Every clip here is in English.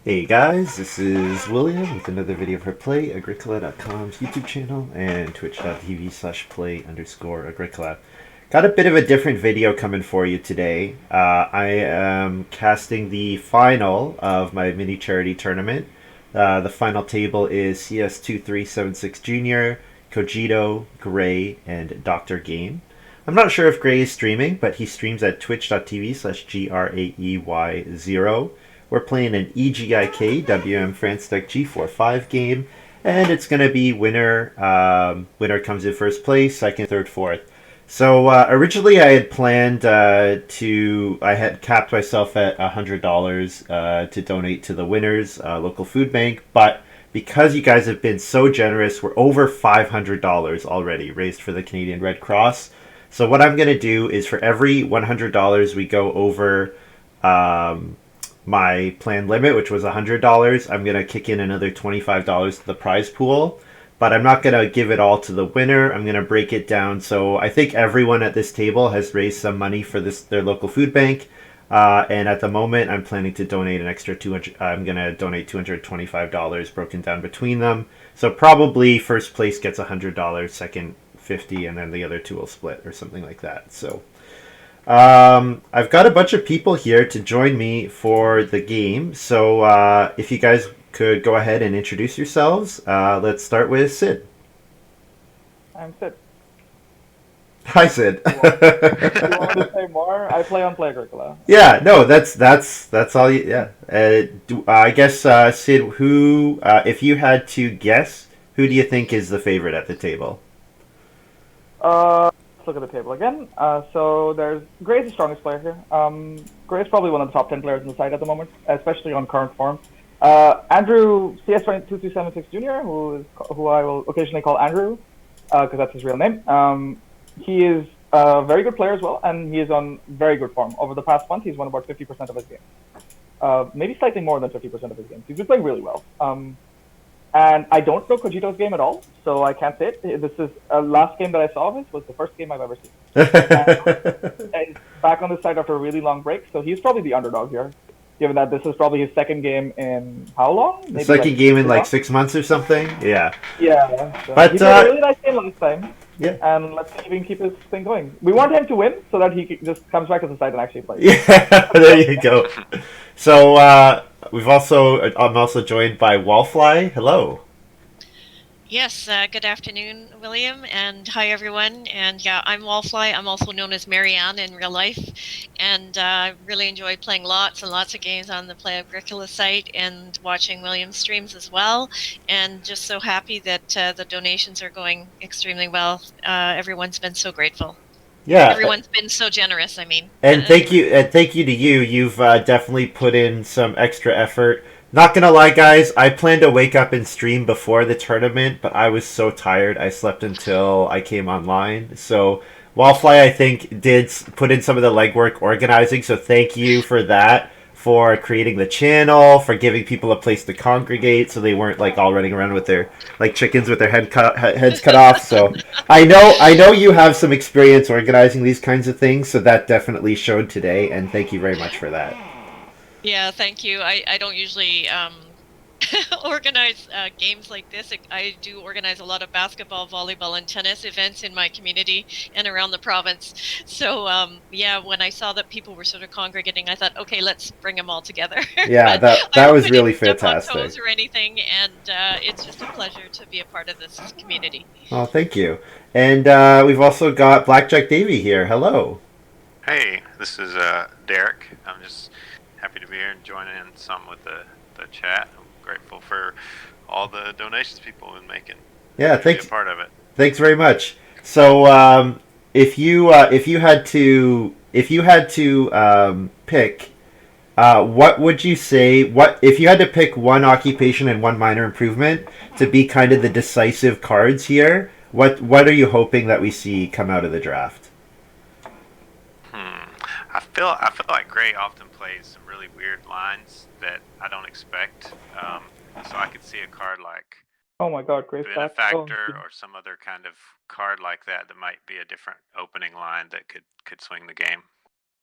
Hey guys, this is William with another video for Play-agricola.com's YouTube channel and twitch.tv/play_agricola. Got a bit of a different video coming for you today. I am casting the final of my mini charity tournament. The final table is CS2376 Junior, Cogito, Gray, and Dr. Game. I'm not sure if Gray is streaming, but he streams at twitch.tv/GRAEY0. We're playing an EGIK WM France Deck G45 game, and it's going to be winner comes in first place, second, third, fourth. So originally I had planned I had capped myself at $100 to donate to the winners local food bank, but because you guys have been so generous, we're over $500 already raised for the Canadian Red Cross. So what I'm going to do is for every $100 we go over um, my plan limit, which was $100, I'm going to kick in another $25 to the prize pool. But I'm not going to give it all to the winner. I'm going to break it down. So I think everyone at this table has raised some money for their local food bank. And at the moment, I'm planning to donate an extra 200. I'm going to donate $225 broken down between them. So probably first place gets $100, second 50, and then the other two will split or something like that. So I've got a bunch of people here to join me for the game. So if you guys could go ahead and introduce yourselves, let's start with Sid. I'm Sid. Hi, Sid. You want me to say more? I play on Play-agricola. Yeah, no, that's all. Yeah, I guess Sid. Who, if you had to guess, who do you think is the favorite at the table? Let's look at the table again. So there's Gray's the strongest player here. Gray's probably one of the top 10 players in the side at the moment, especially on current form. Andrew CS2276 Junior, who I will occasionally call Andrew, because that's his real name. He is a very good player as well, and he is on very good form. Over the past month, he's won about 50% of his games. Maybe slightly more than 50% of his games. He's been playing really well. And I don't know Kojito's game at all, so I can't say it. This is last game that I saw of his was the first game I've ever seen. And he's back on the side after a really long break, so he's probably the underdog here, given that this is probably his second game in how long? The Maybe second like game in like 2 months. 6 months or something. Yeah, Yeah, so he but played a really nice game last time, yeah, and let's see if he can keep his thing going. We want him to win so that just comes back to the side and actually plays. yeah. There you go. So I'm also joined by Wallfly. Hello. Yes, good afternoon, William, and hi everyone. And yeah, I'm Wallfly. I'm also known as Marianne in real life, and really enjoy playing lots and lots of games on the Play Agricola site and watching William's streams as well. And just so happy that the donations are going extremely well. Everyone's been so grateful. Yeah, Everyone's been so generous. I mean, and thank you to you. You've definitely put in some extra effort. Not gonna lie, guys, I planned to wake up and stream before the tournament, but I was so tired I slept until I came online. So Wallfly, I think, put in some of the legwork organizing. So thank you for that, for creating the channel, for giving people a place to congregate, so they weren't like all running around with their like chickens with their heads cut off. So I know you have some experience organizing these kinds of things, so that definitely showed today, and thank you very much for that. yeah, thank you. I don't usually organize games like this. I do organize a lot of basketball, volleyball, and tennis events in my community and around the province. So, yeah, when I saw that people were sort of congregating, I thought, okay, let's bring them all together. Yeah, But that I hope was I really didn't step on fantastic. toes or anything. And it's just a pleasure to be a part of this community. Oh, thank you. And we've also got Blackjack Davy here. Hello. Hey, this is Derek. I'm just happy to be here and joining in some with the chat. I'm grateful for all the donations people have been making. Yeah, Happy to be a thanks. part of it. Thanks very much. So, if you had to pick, what would you say? What if you had to pick one occupation and one minor improvement to be kind of the decisive cards here? What are you hoping that we see come out of the draft? Hmm. I feel like Gray often plays some really weird lines that I don't expect. So I could see a card like Oh my God, Gray's back. Oh, Benefactor or some other kind of card like that that might be a different opening line that could swing the game.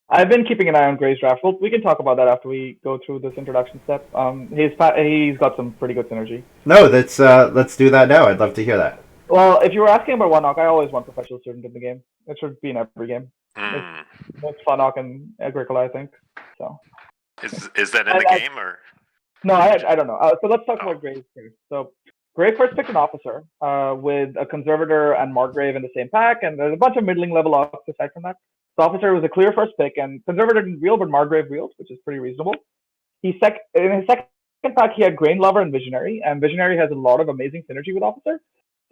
I've been keeping an eye on Gray's draft. Well, we can talk about that after we go through this introduction step. He's got some pretty good synergy. No, let's do that now. I'd love to hear that. Well, if you were asking about one knock, I always want professional student in the game. It should be in every game. It's Mm. most fun knock in Agricola, I think. So. Is that in the game or? No, I don't know. So let's talk Oh. about Gray first. So Gray first picked an officer with a conservator and Margrave in the same pack, and there's a bunch of middling level ops aside from that. So officer was a clear first pick, and conservator didn't wheel, but Margrave wheeled, which is pretty reasonable. In his second pack, he had Grain Lover and Visionary, and Visionary has a lot of amazing synergy with officer.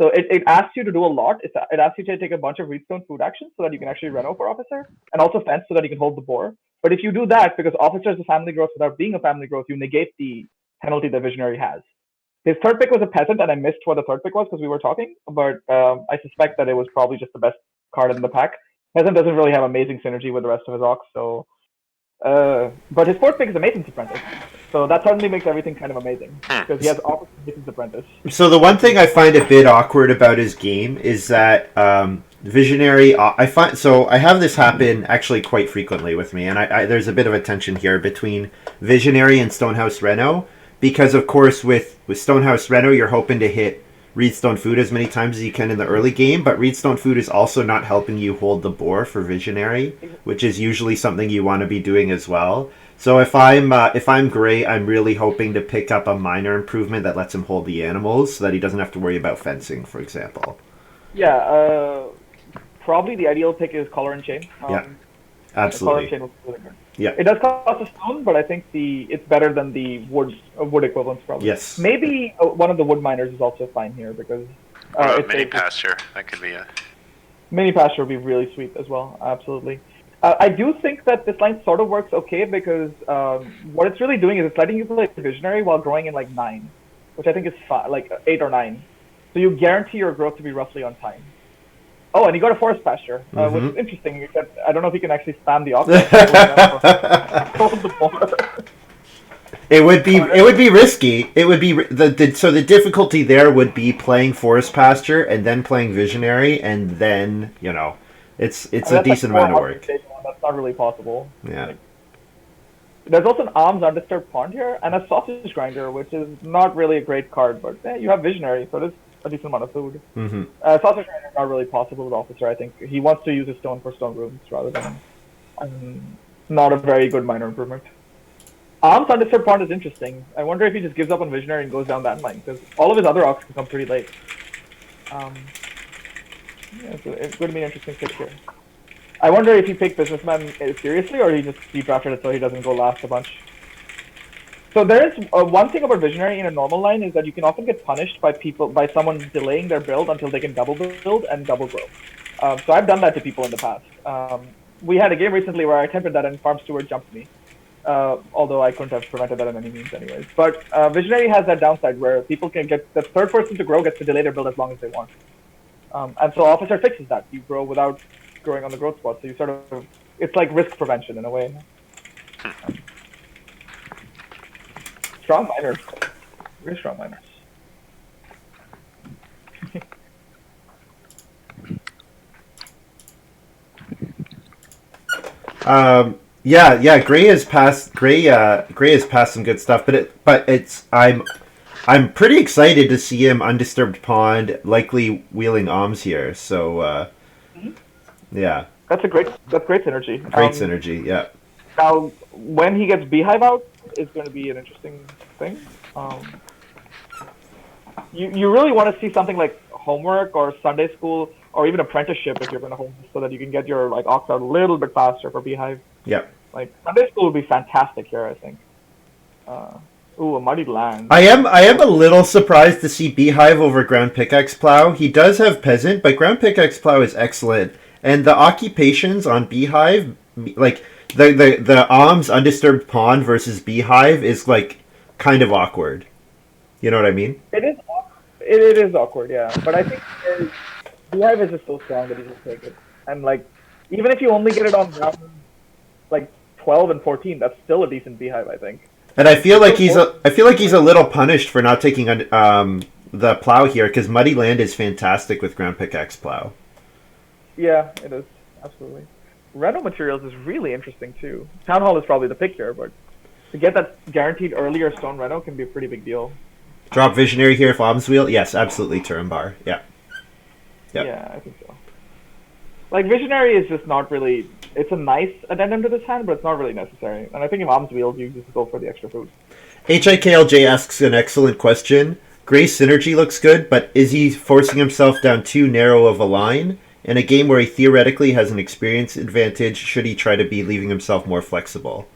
So it asks you to do a lot. It asks you to take a bunch of Reedstone food actions so that you can actually reno for officer, and also fence so that you can hold the boar. But if you do that, because officer is a family growth without being a family growth, you negate the penalty that Visionary has. His third pick was a peasant, and I missed what the third pick was because we were talking, but I suspect that it was probably just the best card in the pack. Peasant doesn't really have amazing synergy with the rest of his ox, so. But his fourth pick is a Mason's Apprentice, so that suddenly makes everything kind of amazing because he has opposite Mason's Apprentice. So the one thing I find a bit awkward about his game is that Visionary. I have this happen actually quite frequently with me, and there's a bit of a tension here between Visionary and Stonehouse Reno, because of course with Stonehouse Reno you're hoping to hit Reedstone Food as many times as you can in the early game, but Reedstone Food is also not helping you hold the boar for Visionary, which is usually something you want to be doing as well. So if I'm Gray, I'm really hoping to pick up a minor improvement that lets him hold the animals so that he doesn't have to worry about fencing, for example. Yeah, probably the ideal pick is Collar and Chain. Yeah, absolutely. Collar and Chain was really good. Yeah. It does cost a stone, but I think it's better than the wood equivalents probably. Yes. Maybe one of the wood miners is also fine here because It's mini pasture. That could be a mini pasture would be really sweet as well. Absolutely. I do think that this line sort of works okay because what it's really doing is it's letting you play Visionary while growing in like 9, which I think is like 8 or 9. So you guarantee your growth to be roughly on time. Oh, and you got a forest pasture, which is interesting. Except I don't know if you can actually spam the ox. It would be risky. It would be so the difficulty there would be playing forest pasture and then playing Visionary, and then it's a decent amount of work. That's not really possible. Yeah. There's also an Arms Undisturbed Pond here and a Sausage Grinder, which is not really a great card, but you have Visionary, so it is a decent amount of food. Mm-hmm. Sausage Grinder is not really possible with Officer. I think he wants to use his stone for stone rooms rather than not a very good minor improvement. Arms Undisturbed Pond is interesting. I wonder if he just gives up on Visionary and goes down that line, because all of his other ox come pretty late. It's going to be an interesting pick here. I wonder if he picked Businessman seriously, or he just dedrafted it so he doesn't go last a bunch. So there is one thing about Visionary in a normal line is that you can often get punished by someone delaying their build until they can double build and double grow. So I've done that to people in the past. We had a game recently where I attempted that and Farm Steward jumped me. Although I couldn't have prevented that in any means anyways. But Visionary has that downside where people can get the third person to grow gets to delay their build as long as they want. And so Officer fixes that. You grow without growing on the growth spot. So you sort of, it's like risk prevention in a way. Strong miners. Very strong miners. Yeah. Gray has passed some good stuff, I'm pretty excited to see him Undisturbed Pond, likely wheeling Alms here. So yeah. That's great synergy. Great synergy, yeah. Now, when he gets Beehive out, it's going to be an interesting thing. You really want to see something like homework or Sunday school or even apprenticeship if you're going to hold so that you can get your ox out a little bit faster for Beehive. Yeah. Sunday school would be fantastic here, I think. A Muddied Land. I am a little surprised to see Beehive over Ground Pickaxe Plow. He does have Peasant, but Ground Pickaxe Plow is excellent. And the occupations on Beehive, the Alms Undisturbed Pond versus Beehive is kind of awkward. You know what I mean? It is awkward, yeah. But I think Beehive is just so strong that he just take it. And even if you only get it on round 12 and 14, that's still a decent Beehive, I think. And I feel like he's a little punished for not taking the plow here because Muddy Land is fantastic with Ground Pickaxe Plow. Yeah, it is absolutely. Reno materials is really interesting too. Town Hall is probably the pick here, but to get that guaranteed earlier stone Reno can be a pretty big deal. Drop Visionary here if Om's Wheel. Yes, absolutely. Turambar. Yeah. Yep. Yeah, I think so. Like Visionary is just not really. It's a nice addendum to this hand, but it's not really necessary. And I think if Om's Wheels, you just go for the extra food. HIKLJ asks an excellent question. Gray's synergy looks good, but is he forcing himself down too narrow of a line? In a game where he theoretically has an experience advantage, should he try to be leaving himself more flexible?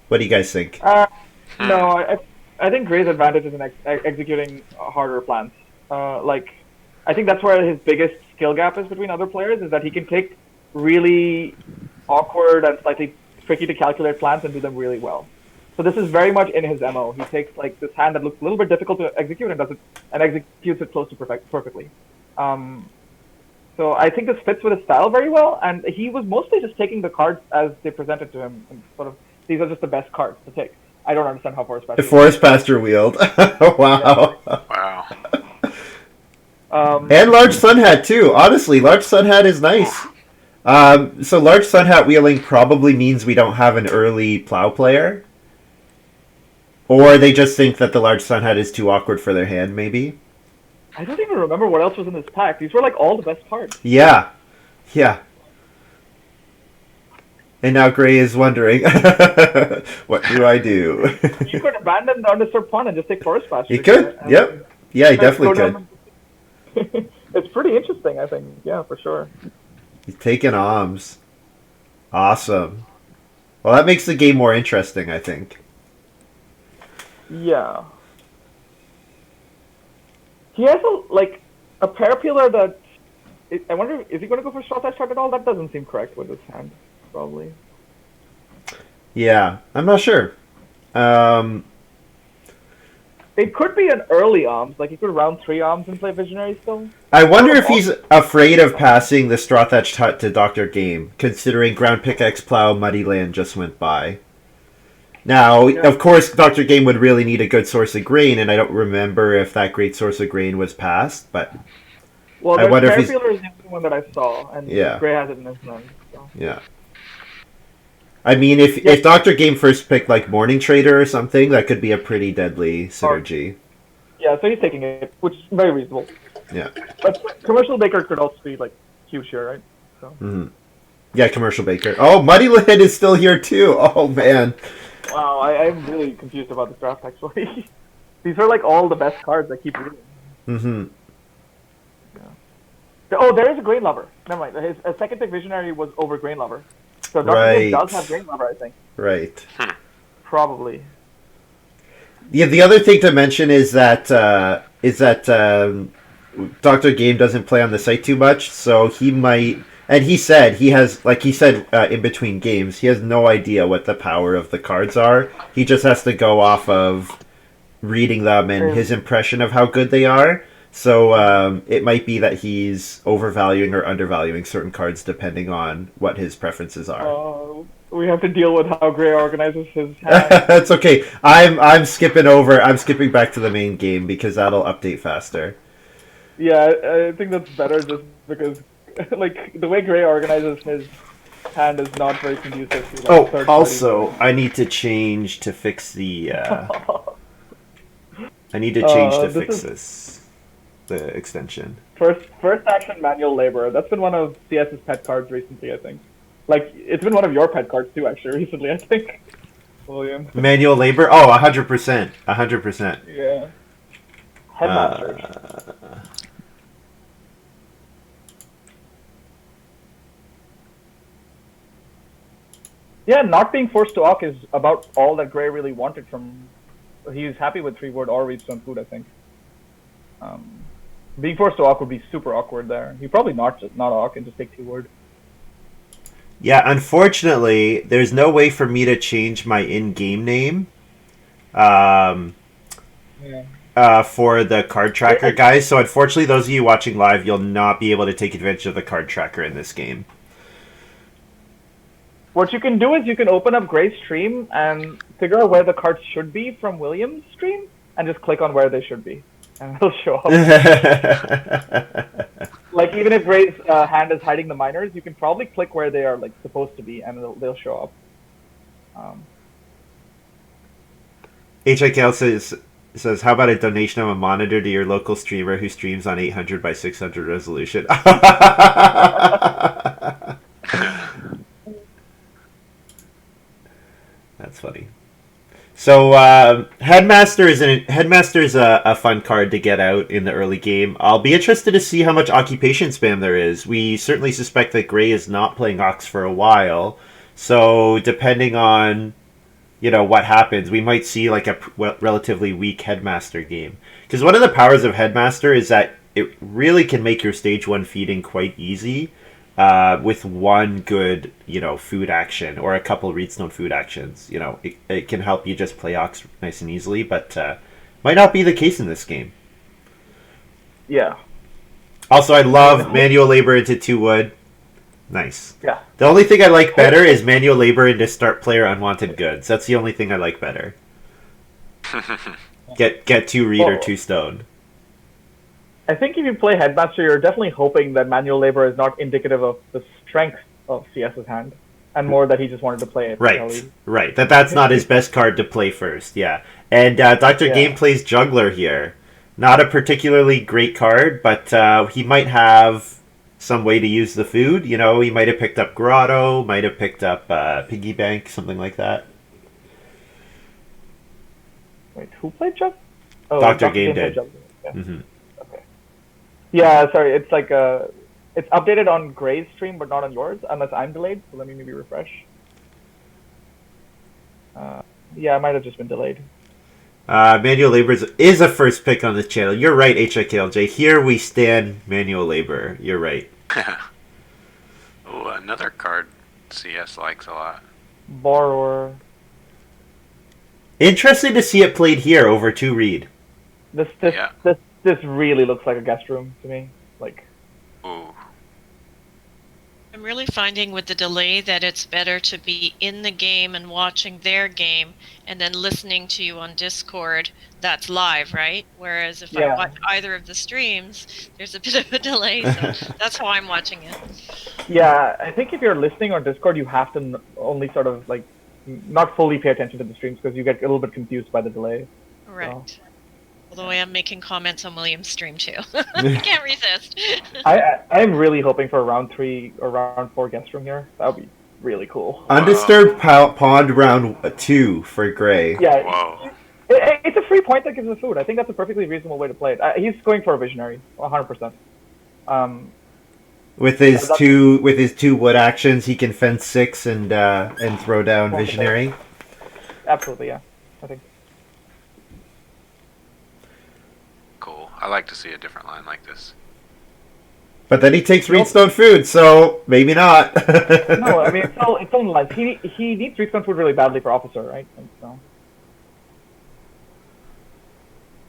What do you guys think? No, I think Gray's advantage is in executing harder plans. I think that's where his biggest skill gap is between other players, is that he can take really awkward and slightly tricky to calculate plans and do them really well. So this is very much in his MO. He takes like this hand that looks a little bit difficult to execute and does it and executes it close to perfectly. So I think this fits with his style very well, and he was mostly just taking the cards as they presented to him, and sort of these are just the best cards to take. I don't understand how Forest Pasture. Forest Pasture wheeled. Wow. Wow. And Large Sun Hat too. Honestly, Large Sun Hat is nice. So Large Sun Hat wheeling probably means we don't have an early plow player. Or they just think that the Large Sun Hat is too awkward for their hand, maybe. I don't even remember what else was in this pack. These were like all the best cards. Yeah. Yeah. And now Gray is wondering, what do I do? You could abandon the Undisturbed Pond and just take Forest Pasture. He could, yep. Yeah, he definitely could. It's pretty interesting, I think. Yeah, for sure. He's taking arms. Awesome. Well, that makes the game more interesting, I think. Yeah. He has a Parapeeler that... I wonder, is he going to go for Short Edge Shot at all? That doesn't seem correct with his hand, probably. Yeah, I'm not sure. It could be an early arms, like he could round 3 arms and play Visionary still. I wonder if he's afraid of passing the Straw-Thatched Hut to Dr. Game, considering Ground Pickaxe Plow Muddy Land just went by. Now, of course, Dr. Game would really need a good source of grain, and I don't remember if that great source of grain was passed, but... Well, I wonder if he's... Parapeeler is the only one that I saw, and Gray has it in his hand. So. Yeah. I mean, if Dr. Game first picked, like, Morning Trader or something, that could be a pretty deadly synergy. Yeah, so he's taking it, which is very reasonable. Yeah. But Commercial Baker could also be, like, huge here, right? So. Mm-hmm. Yeah, Commercial Baker. Oh, Muddy Land is still here, too. Oh, man. Wow, I'm really confused about this draft, actually. These are, like, all the best cards I keep reading. Mm-hmm. Yeah. Oh, there is a Grain Lover. Never mind. His second pick Visionary was over Grain Lover. So Dr. Game does have Grain Lover, I think. Right. Probably. Yeah, the other thing to mention is that Dr. Game doesn't play on the site too much, so he might... And he said, in between games, he has no idea what the power of the cards are. He just has to go off of reading them and his impression of how good they are. So it might be that he's overvaluing or undervaluing certain cards depending on what his preferences are. We have to deal with how Gray organizes his hand. That's okay. I'm skipping back to the main game because that'll update faster. Yeah, I think that's better just because like the way Gray organizes his hand is not very conducive to like, also I need to change to fix the I need to change to fix the extension. First action manual labor. That's been one of CS's pet cards recently, I think. Like, it's been one of your pet cards too, actually, recently, I think. William. Manual labor? Oh, 100%. 100%. Yeah. Headmaster. Yeah, not being forced to Awk is about all that Gray really wanted from... He's happy with 3-word or Reedstone Food, I think. Being forced to Awk would be super awkward there. He'd probably not Awk and just take 2-word. Yeah, unfortunately, there's no way for me to change my in-game name for the card tracker, guys. So unfortunately, those of you watching live, you'll not be able to take advantage of the card tracker in this game. What you can do is you can open up Gray's stream and figure out where the cards should be from William's stream, and just click on where they should be. and it'll show up. Like even if Gray's hand is hiding the minors, you can probably click where they are like supposed to be, and they'll show up. HIKL says, how about a donation of a monitor to your local streamer who streams on 800 by 600 resolution? That's funny. So Headmaster is a fun card to get out in the early game. I'll be interested to see how much occupation spam there is. We certainly suspect that Gray is not playing Ox for a while, so depending on what happens, we might see like a relatively weak Headmaster game. Because one of the powers of Headmaster is that it really can make your stage 1 feeding quite easy. With one good, food action or a couple Reedstone food actions, it can help you just play Ox nice and easily, but might not be the case in this game. Yeah. Also, I love manual labor into 2 wood. Nice. Yeah. The only thing I like better is manual labor into start player unwanted goods. That's the only thing I like better. Get 2 reed or 2 stone. I think if you play Headmaster, you're definitely hoping that manual labor is not indicative of the strength of CS's hand, and more that he just wanted to play it. Right. That's not his best card to play first, yeah. And Dr. Game plays Juggler here. Not a particularly great card, but he might have some way to use the food. He might have picked up Grotto, might have picked up Piggy Bank, something like that. Wait, who played Juggler? Oh, Dr. Game did. Yeah. Mm-hmm. Yeah, sorry. It's like it's updated on Gray's stream, but not on yours, unless I'm delayed. So let me maybe refresh. Yeah, I might have just been delayed. Manual labor is a first pick on this channel. You're right, HIKLJ. Here we stand manual labor. You're right. Oh, another card CS likes a lot. Borrower. Interesting to see it played here over 2 reed. This really looks like a guest room to me. Like, ooh. I'm really finding with the delay that it's better to be in the game and watching their game and then listening to you on Discord that's live, right? Whereas if I watch either of the streams, there's a bit of a delay, so that's how I'm watching it. Yeah, I think if you're listening on Discord, you have to only sort of like not fully pay attention to the streams because you get a little bit confused by the delay. Right. So. Although I am making comments on William's stream too. I can't resist. I'm really hoping for a round 3 or round 4 guest room here. That would be really cool. Undisturbed Pond round 2 for Gray. Yeah. Whoa. It's a free point that gives the food. I think that's a perfectly reasonable way to play it. He's going for a visionary, 100%. With his two wood actions, he can fence 6 and throw down visionary. Absolutely, yeah. I think. Cool. I like to see a different line like this. But then he takes Reedstone food, so maybe not. No, I mean it's only lines. He needs Reedstone food really badly for officer, right? And so.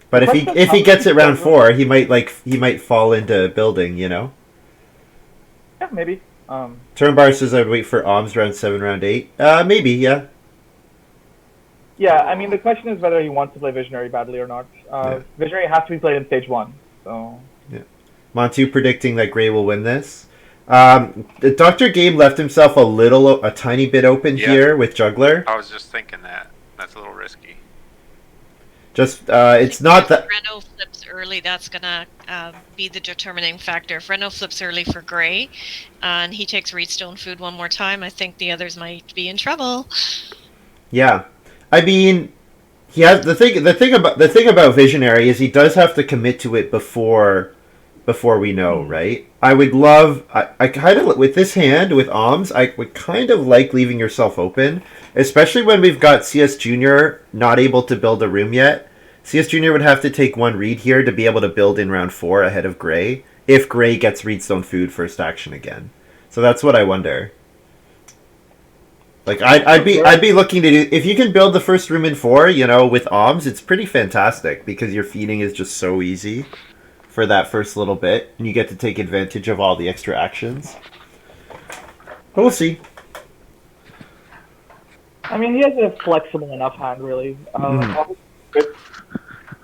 But if he gets it round 4, he might fall into building, Yeah, maybe. Turnbar says I'd wait for Oms round 7, round 8. Maybe, yeah. Yeah, I mean the question is whether he wants to play Visionary badly or not. Visionary has to be played in stage 1, so. Yeah. Montu predicting that Gray will win this. Dr. Game left himself a tiny bit open here with Juggler. I was just thinking that. That's a little risky. Just, it's not that... If Reno flips early, that's going to be the determining factor. If Reno flips early for Gray, and he takes Reedstone food one more time, I think the others might be in trouble. Yeah. I mean, he has the thing about Visionary is he does have to commit to it before we know, right? I would love I kind of with this hand with Oms, I would kind of like leaving yourself open, especially when we've got CS Junior not able to build a room yet. CS Junior would have to take 1 read here to be able to build in round 4 ahead of Gray if Gray gets Reedstone food first action again. So that's what I wonder. Like I'd be looking to do if you can build the first room in 4, with Oms, it's pretty fantastic because your feeding is just so easy for that first little bit, and you get to take advantage of all the extra actions. But we'll see. I mean, he has a flexible enough hand, really. Good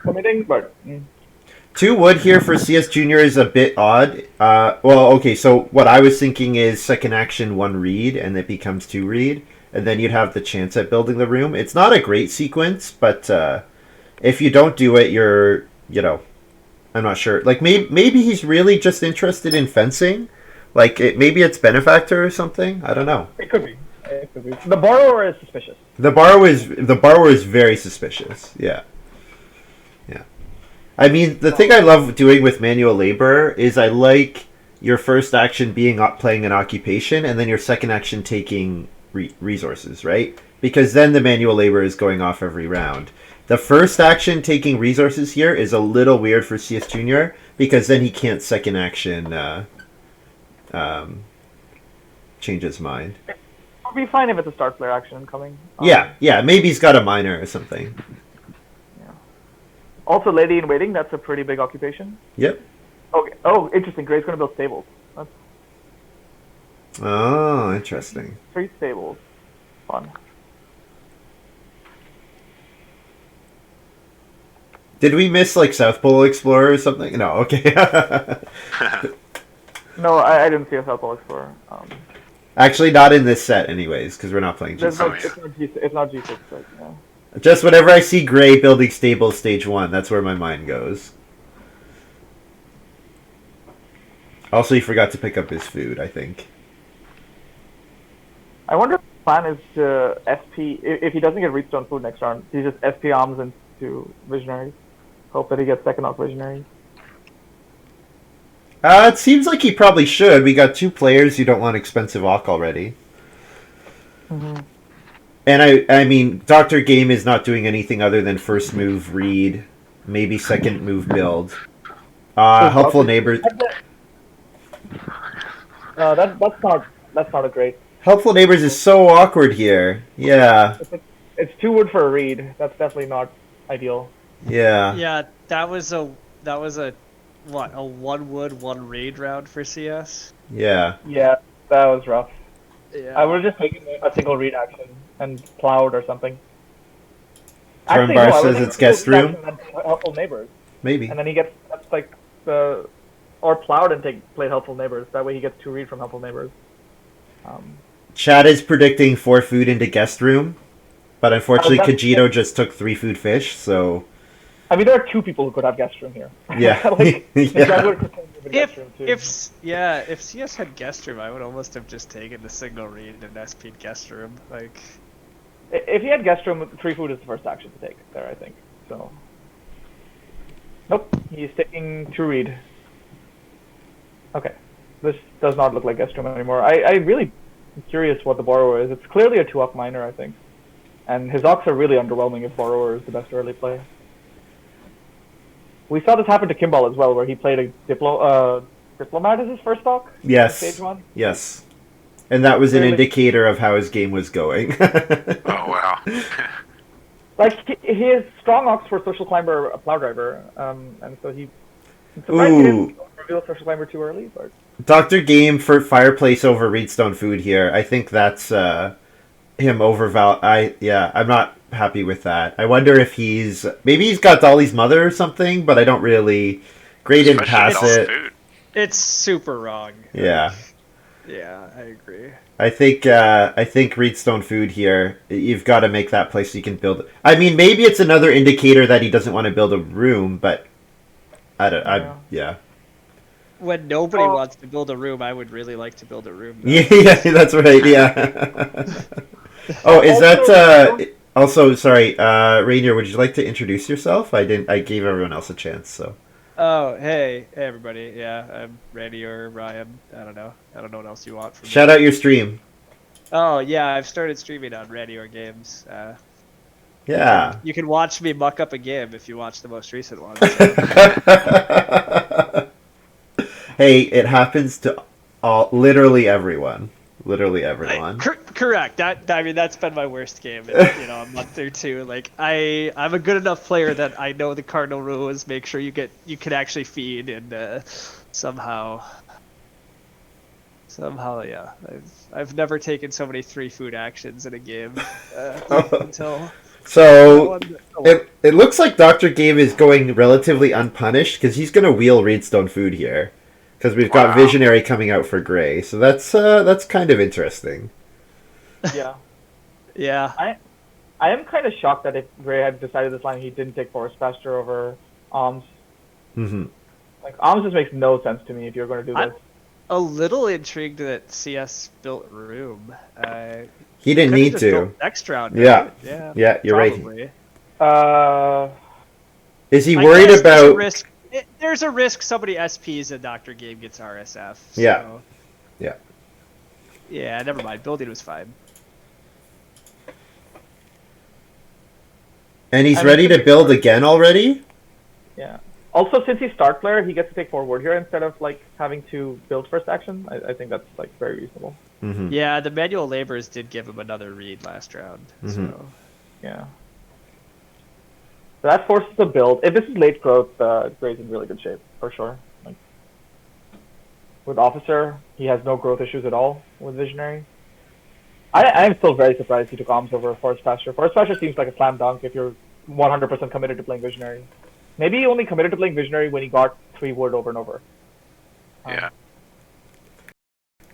committing, but. 2 wood here for CS Junior is a bit odd. Okay, so what I was thinking is second action 1 read, and it becomes 2 read, and then you'd have the chance at building the room. It's not a great sequence, but if you don't do it, I'm not sure. Like, maybe he's really just interested in fencing. Like, maybe it's Benefactor or something. I don't know. It could be. It could be. The borrower is suspicious. The borrower is very suspicious. Yeah. I mean, the thing I love doing with manual labor is I like your first action being playing an occupation, and then your second action taking resources, right? Because then the manual labor is going off every round. The first action taking resources here is a little weird for CS Junior, because then he can't second action change his mind. It would be fine if it's a start player action coming. Yeah, maybe he's got a minor or something. Also, lady in waiting, that's a pretty big occupation. Yep. Okay. Oh, interesting. Gray's going to build stables. That's Oh, interesting. 3 stables. Fun. Did we miss, like, South Pole Explorer or something? No, okay. No, I didn't see a South Pole Explorer. Actually, not in this set anyways, because we're not playing There's G6. it's not G6, but yeah. Just whenever I see Gray building stables stage 1, that's where my mind goes. Also, he forgot to pick up his food, I think. I wonder if the plan is to SP, if he doesn't get Reedstone food next round, he just SP arms into Visionaries. Hope that he gets second off Visionaries. It seems like he probably should. We got 2 players who don't want expensive Awk already. Mm-hmm. And I mean, Dr. Game is not doing anything other than first move read, maybe second move build. Helpful Neighbors. That's not a great. Helpful Neighbors is so awkward here. Yeah. It's 2 wood for a read. That's definitely not ideal. Yeah. Yeah, that was a what, a 1 wood 1 raid round for CS. Yeah. Yeah, that was rough. Yeah. I would have just taken a single read action and plowed or something. Turnbar says it's guest room. Helpful Neighbors. Maybe. And then he gets or plowed and played Helpful Neighbors. That way he gets 2 read from Helpful Neighbors. Chad is predicting 4 food into guest room, but unfortunately Kajito just took 3 food fish, so... I mean, there are 2 people who could have guest room here. Yeah. If CS had guest room, I would almost have just taken the single read and SP'd guest room. Like, if he had guest room, 3 food is the first action to take there, I think. So, nope, he's taking 2 read. Okay, this does not look like guest room anymore. I really am curious what the borrower is. It's clearly a 2-Ock minor, I think, and his Ox are really underwhelming if borrower is the best early play. We saw this happen to Kimball as well, where he played a Diplomat as his first stock. Yes. Stage 1. Yes. And that was an indicator of how his game was going. Oh, wow. Like, he has strong Ox for Social Climber, a Plow Driver, and so he... I'm surprised he didn't reveal Social Climber too early, but... Dr. Game for Fireplace over Reedstone Food here. I think that's him I'm not happy with that. I wonder if maybe he's got Dolly's mother or something, but I don't really... Gray didn't pass it. Food. it's super wrong. Yeah. Yeah, I agree. I think Reedstone Food here, you've got to make that place so you can build. I mean, maybe it's another indicator that he doesn't want to build a room, but yeah. When nobody wants to build a room, I would really like to build a room. Though. Yeah, that's right. Yeah. Oh, is that also? Sorry, Rainier. Would you like to introduce yourself? I didn't. I gave everyone else a chance. So. Oh, hey everybody. Yeah, I'm Randy or Ryan. I don't know what else you want from me. Shout out your stream. Oh yeah, I've started streaming on Randy or Games. Yeah. You can watch me muck up a game if you watch the most recent one. Hey, it happens to literally everyone. Literally everyone. Correct. I mean, that's been my worst game in a month or two. Like I'm a good enough player that I know the cardinal rule is make sure you can actually feed, and somehow yeah. I've never taken so many 3 food actions in a game until So it looks like Dr. Game is going relatively unpunished because he's going to wheel Reedstone Food here because we've got Visionary coming out for Gray. So that's kind of interesting. Yeah. Yeah. I am kind of shocked that if Gray had decided this line, he didn't take Forest Pasture over Alms. Mm-hmm. Like, Alms just makes no sense to me if you're going to do this. A little intrigued that CS built Room. He didn't need to. Next round. Yeah. Right? Yeah, you're probably. Right. Is he worried about... There's a risk somebody SPs and Dr. Game gets RSF. So. Yeah. Yeah. Yeah, never mind. Building was fine. And he's ready to build again already? Yeah. Also, since he's start player, he gets to take forward here instead of like having to build first action. I think that's like very reasonable. Mm-hmm. Yeah, the manual labors did give him another read last round. Mm-hmm. So yeah. So that forces the build. If this is late growth, Gray's in really good shape for sure. Like with Officer, he has no growth issues at all with Visionary. I'm still very surprised he took Alms over Forest Pasture. Forest Pasture seems like a slam dunk if you're 100% committed to playing Visionary. Maybe he only committed to playing Visionary when he got 3 wood over and over. Yeah.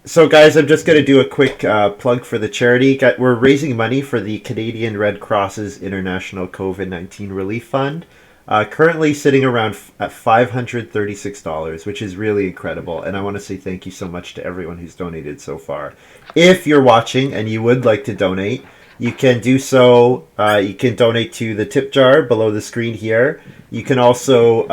So, guys, I'm just going to do a quick plug for the charity. We're raising money for the Canadian Red Cross's International COVID-19 Relief Fund. Currently sitting around at $536, which is really incredible. And I want to say thank you so much to everyone who's donated so far. If you're watching and you would like to donate, you can do so. You can donate to the tip jar below the screen here. You can also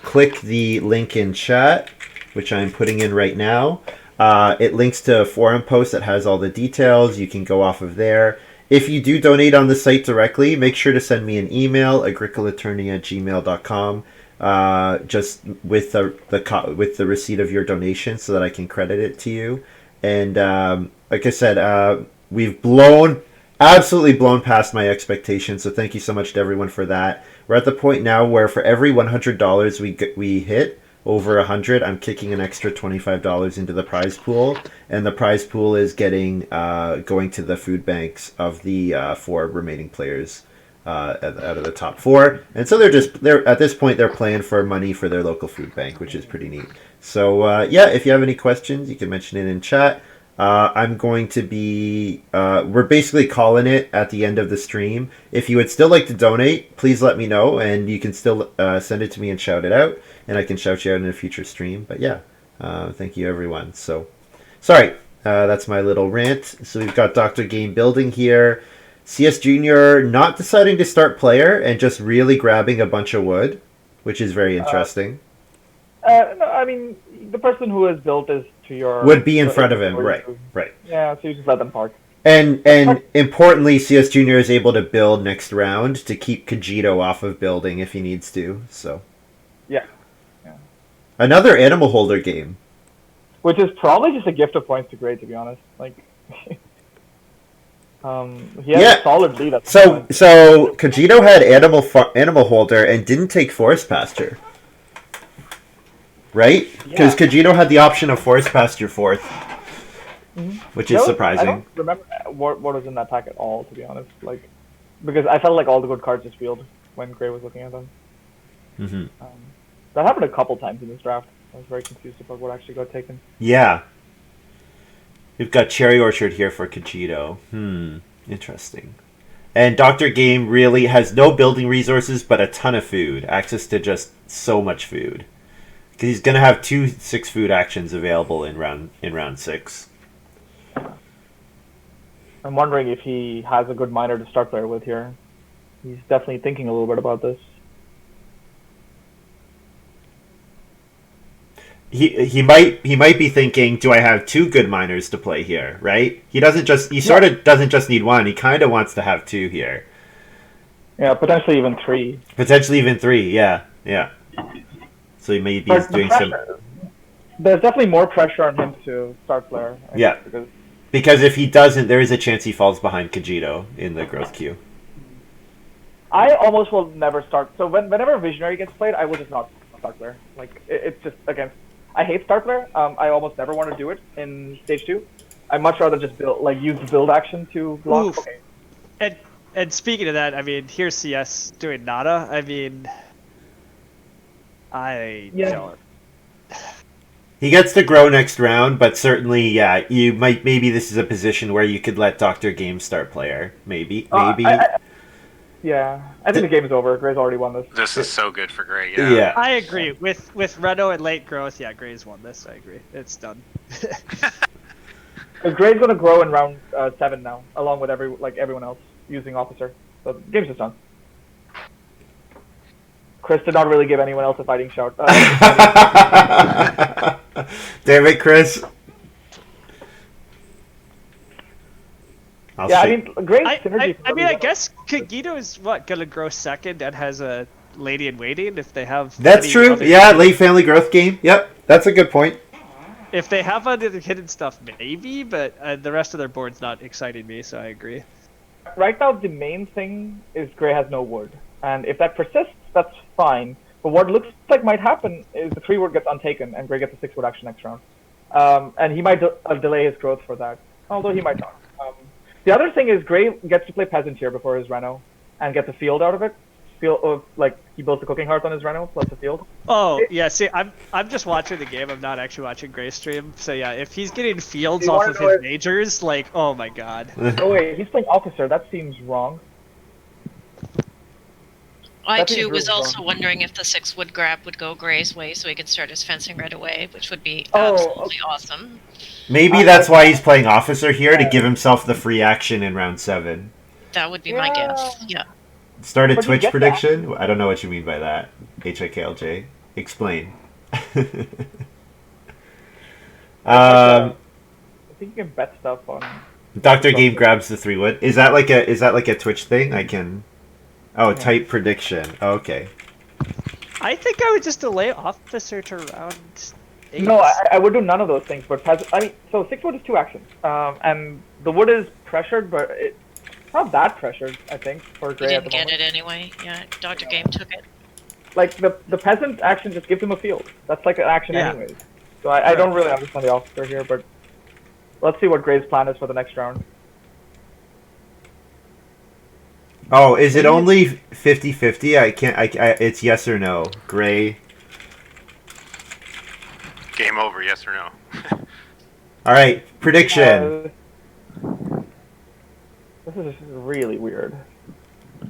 click the link in chat, which I'm putting in right now. It links to a forum post that has all the details. You can go off of there. If you do donate on the site directly, make sure to send me an email, agricolattorney@gmail.com, just with the receipt of your donation so that I can credit it to you. And like I said, we've absolutely blown past my expectations, so thank you so much to everyone for that. We're at the point now where for every $100 we hit, over 100, I'm kicking an extra $25 into the prize pool, and the prize pool is going to the food banks of the 4 remaining players out of the top 4. And so they're at this point they're playing for money for their local food bank, which is pretty neat. So yeah, if you have any questions, you can mention it in chat. I'm going to be we're basically calling it at the end of the stream. If you would still like to donate, please let me know, and you can still send it to me and shout it out, and I can shout you out in a future stream. But yeah, thank you everyone. So sorry, that's my little rant. So we've got Dr. Game building here, CS Junior not deciding to start player and just really grabbing a bunch of wood, which is very interesting. No, I mean, the person who has built is to your... Would be in front of him, right. Yeah, so you just let them park. And importantly, CS Junior is able to build next round to keep Kajito off of building if he needs to, so... Yeah. Another Animal Holder game. Which is probably just a gift of points to Gray, to be honest. Like... he has a solid lead at so Kajito had Animal Holder and didn't take Forest Pasture. Right? Because Kajito had the option of Forest Pasture 4th, which is surprising. I don't remember what was in that pack at all, to be honest. Like, because I felt like all the good cards just wheeled when Gray was looking at them. Mm-hmm. That happened a couple times in this draft. I was very confused about what actually got taken. Yeah. We've got Cherry Orchard here for Kajito. Interesting. And Dr. Game really has no building resources, but a ton of food. Access to just so much food. Because he's going to have 2 6-food actions available in round 6. I'm wondering if he has a good miner to start player with here. He's definitely thinking a little bit about this. He might be thinking, do I have 2 good miners to play here, right? He sort of doesn't just need 1. He kind of wants to have 2 here. Yeah, potentially even 3. Potentially even 3, yeah. So he may be doing some... There's definitely more pressure on him to start player. Yeah, because if he doesn't, there is a chance he falls behind Kajito in the growth queue. I almost will never start. So whenever Visionary gets played, I will just not start player. Like, it's just, again, I hate start player. I almost never want to do it in stage 2. I'd much rather just use the build action to block. Okay. And And speaking of that, I mean, here's CS doing nada. I mean, I don't. He gets to grow next round, but certainly, yeah, you might. Maybe this is a position where you could let Dr. Game start player. Maybe. Yeah, I think the game is over. Gray's already won this. This is so good for Gray. Yeah. I agree with Reno and late growth. Yeah, Gray's won this. I agree. It's done. Gray's gonna grow in round 7 now, along with everyone else using officer. So the game's just done. Chris did not really give anyone else a fighting shout. Damn it, Chris. I mean, great synergy. I guess Kagito is gonna grow second and has a lady in waiting if they have. That's true. Yeah, late family growth game. Yep, that's a good point. If they have other hidden stuff, maybe, but the rest of their board's not exciting me, so I agree. Right now, the main thing is Gray has no wood, and if that persists, that's fine. But what looks like might happen is the 3 wood gets untaken, and Gray gets a 6 wood action next round, and he might delay his growth for that, although he might not. The other thing is Gray gets to play peasant here before his Reno, and gets a field out of it. Like he builds a cooking hearth on his Reno plus a field. Oh yeah, see, I'm just watching the game. I'm not actually watching Gray stream. So yeah, if he's getting fields off of his majors, like, oh my god. Oh wait, he's playing officer. That seems wrong. I too was also wondering if the 6 wood grab would go Gray's way, so he could start his fencing right away, which would be absolutely awesome. Maybe that's why he's playing officer here, to give himself the free action in round 7. That would be my guess. Yeah. Start a Twitch prediction? That? I don't know what you mean by that. HIKLJ. Explain. I think you can bet stuff on. Dr. Game grabs the 3 wood. Is that like a Twitch thing? I can. Oh, type prediction. Oh, okay. I think I would just delay officer to round 8. No, I would do none of those things. But so 6 wood is 2 actions, and the wood is pressured, but it's not that pressured. I think for Gray. He didn't get it anyway. Yeah, Dr. Game took it. Like the peasant action just gives him a field. That's like an action anyways. So I don't really understand the officer here, but let's see what Gray's plan is for the next round. Oh, is it only 50-50? I can't. It's yes or no. Gray. Game over. Yes or no? All right. Prediction. This is really weird.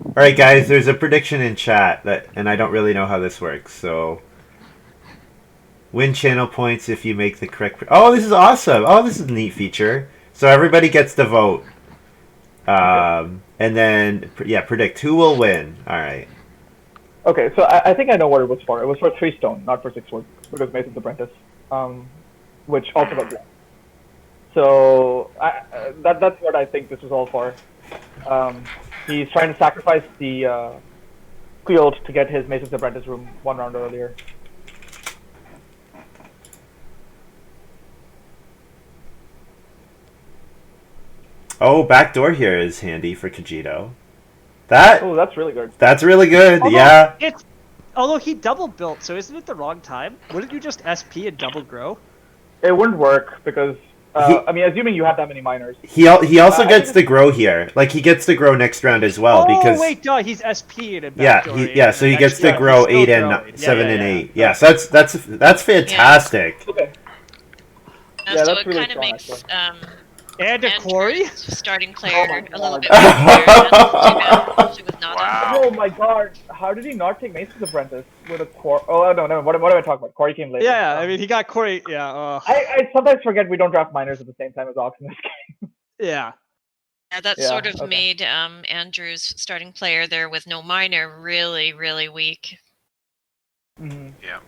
All right, guys. There's a prediction in chat and I don't really know how this works. So, win channel points if you make the correct. Oh, this is awesome. Oh, this is a neat feature. So everybody gets to vote. And then, predict who will win. All right. Okay, so I think I know what it was for. It was for 3 stone, not for 6 wood, because Mason's apprentice, which also got blocked. So that's what I think this was all for. He's trying to sacrifice the field to get his Mason's apprentice room 1 round earlier. Oh, backdoor here is handy for Kajito. Oh, that's really good. That's really good. Although he double built, so isn't it the wrong time? Wouldn't you just SP and double grow? It wouldn't work because assuming you have that many miners. He also gets to grow here. Like he gets to grow next round as well because. Oh wait, duh, he's SP in backdoor. So he gets to grow 8 and 7 and 8. Yeah, so that's fantastic. Yeah. Okay. So that's it really kind of strong, makes and a quarry starting player a little bit more clear, with Nada. Wow. Oh my god, how did he not take Mason's apprentice with a quarry? Oh no, what am I talking about? Quarry came later. Yeah, I mean he got quarry. Yeah. I sometimes forget we don't draft miners at the same time as Ox in this game. Yeah. Yeah, that sort of made Andrew's starting player there with no miner really, really weak. Mm-hmm. Yeah.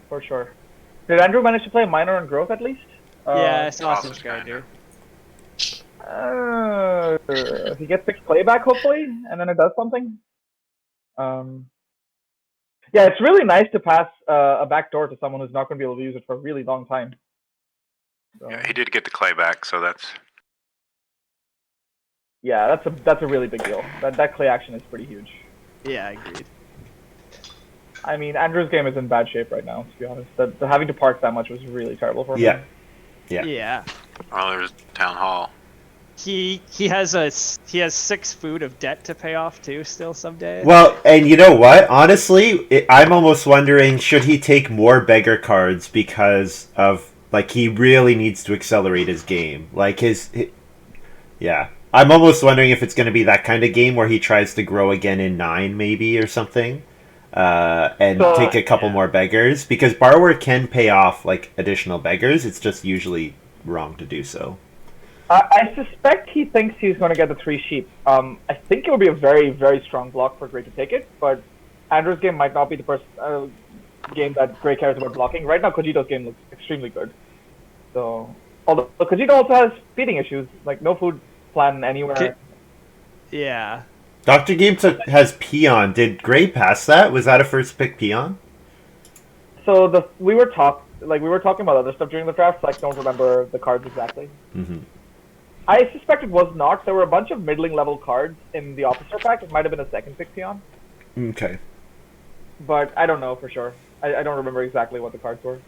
For sure. Did Andrew manage to play miner on growth at least? Yeah, sausage guy, dude. He gets 6 playback hopefully, and then it does something. Yeah, it's really nice to pass a backdoor to someone who's not going to be able to use it for a really long time. So. Yeah, he did get the clay back, so that's. Yeah, that's a really big deal. That clay action is pretty huge. Yeah, I agreed. I mean, Andrew's game is in bad shape right now, to be honest. The having to park that much was really terrible for him. Yeah. Yeah. Oh, there's town hall. he has 6 food of debt to pay off too. Still someday. Well, and you know what? Honestly, I'm almost wondering, should he take more beggar cards because of, like, he really needs to accelerate his game. Like, yeah. I'm almost wondering if it's going to be that kind of game where he tries to grow again in 9, maybe, or something. And take a couple more beggars. Because Borrower can pay off, like, additional beggars. It's just usually wrong to do so. I suspect he thinks he's going to get the 3 sheep. I think it would be a very, very strong block for Gray to take it, but Andrew's game might not be the first game that Gray cares about blocking. Right now, Kojito's game looks extremely good. So, although Kojito also has feeding issues, like no food plan anywhere. Yeah. Dr. Game has Peon. Did Gray pass that? Was that a first pick Peon? So we were talking about other stuff during the draft, so I don't remember the cards exactly. Mm-hmm. I suspect it was not. There were a bunch of middling level cards in the officer pack. It might have been a second pick Peon. Okay. But I don't know for sure. I don't remember exactly what the cards were.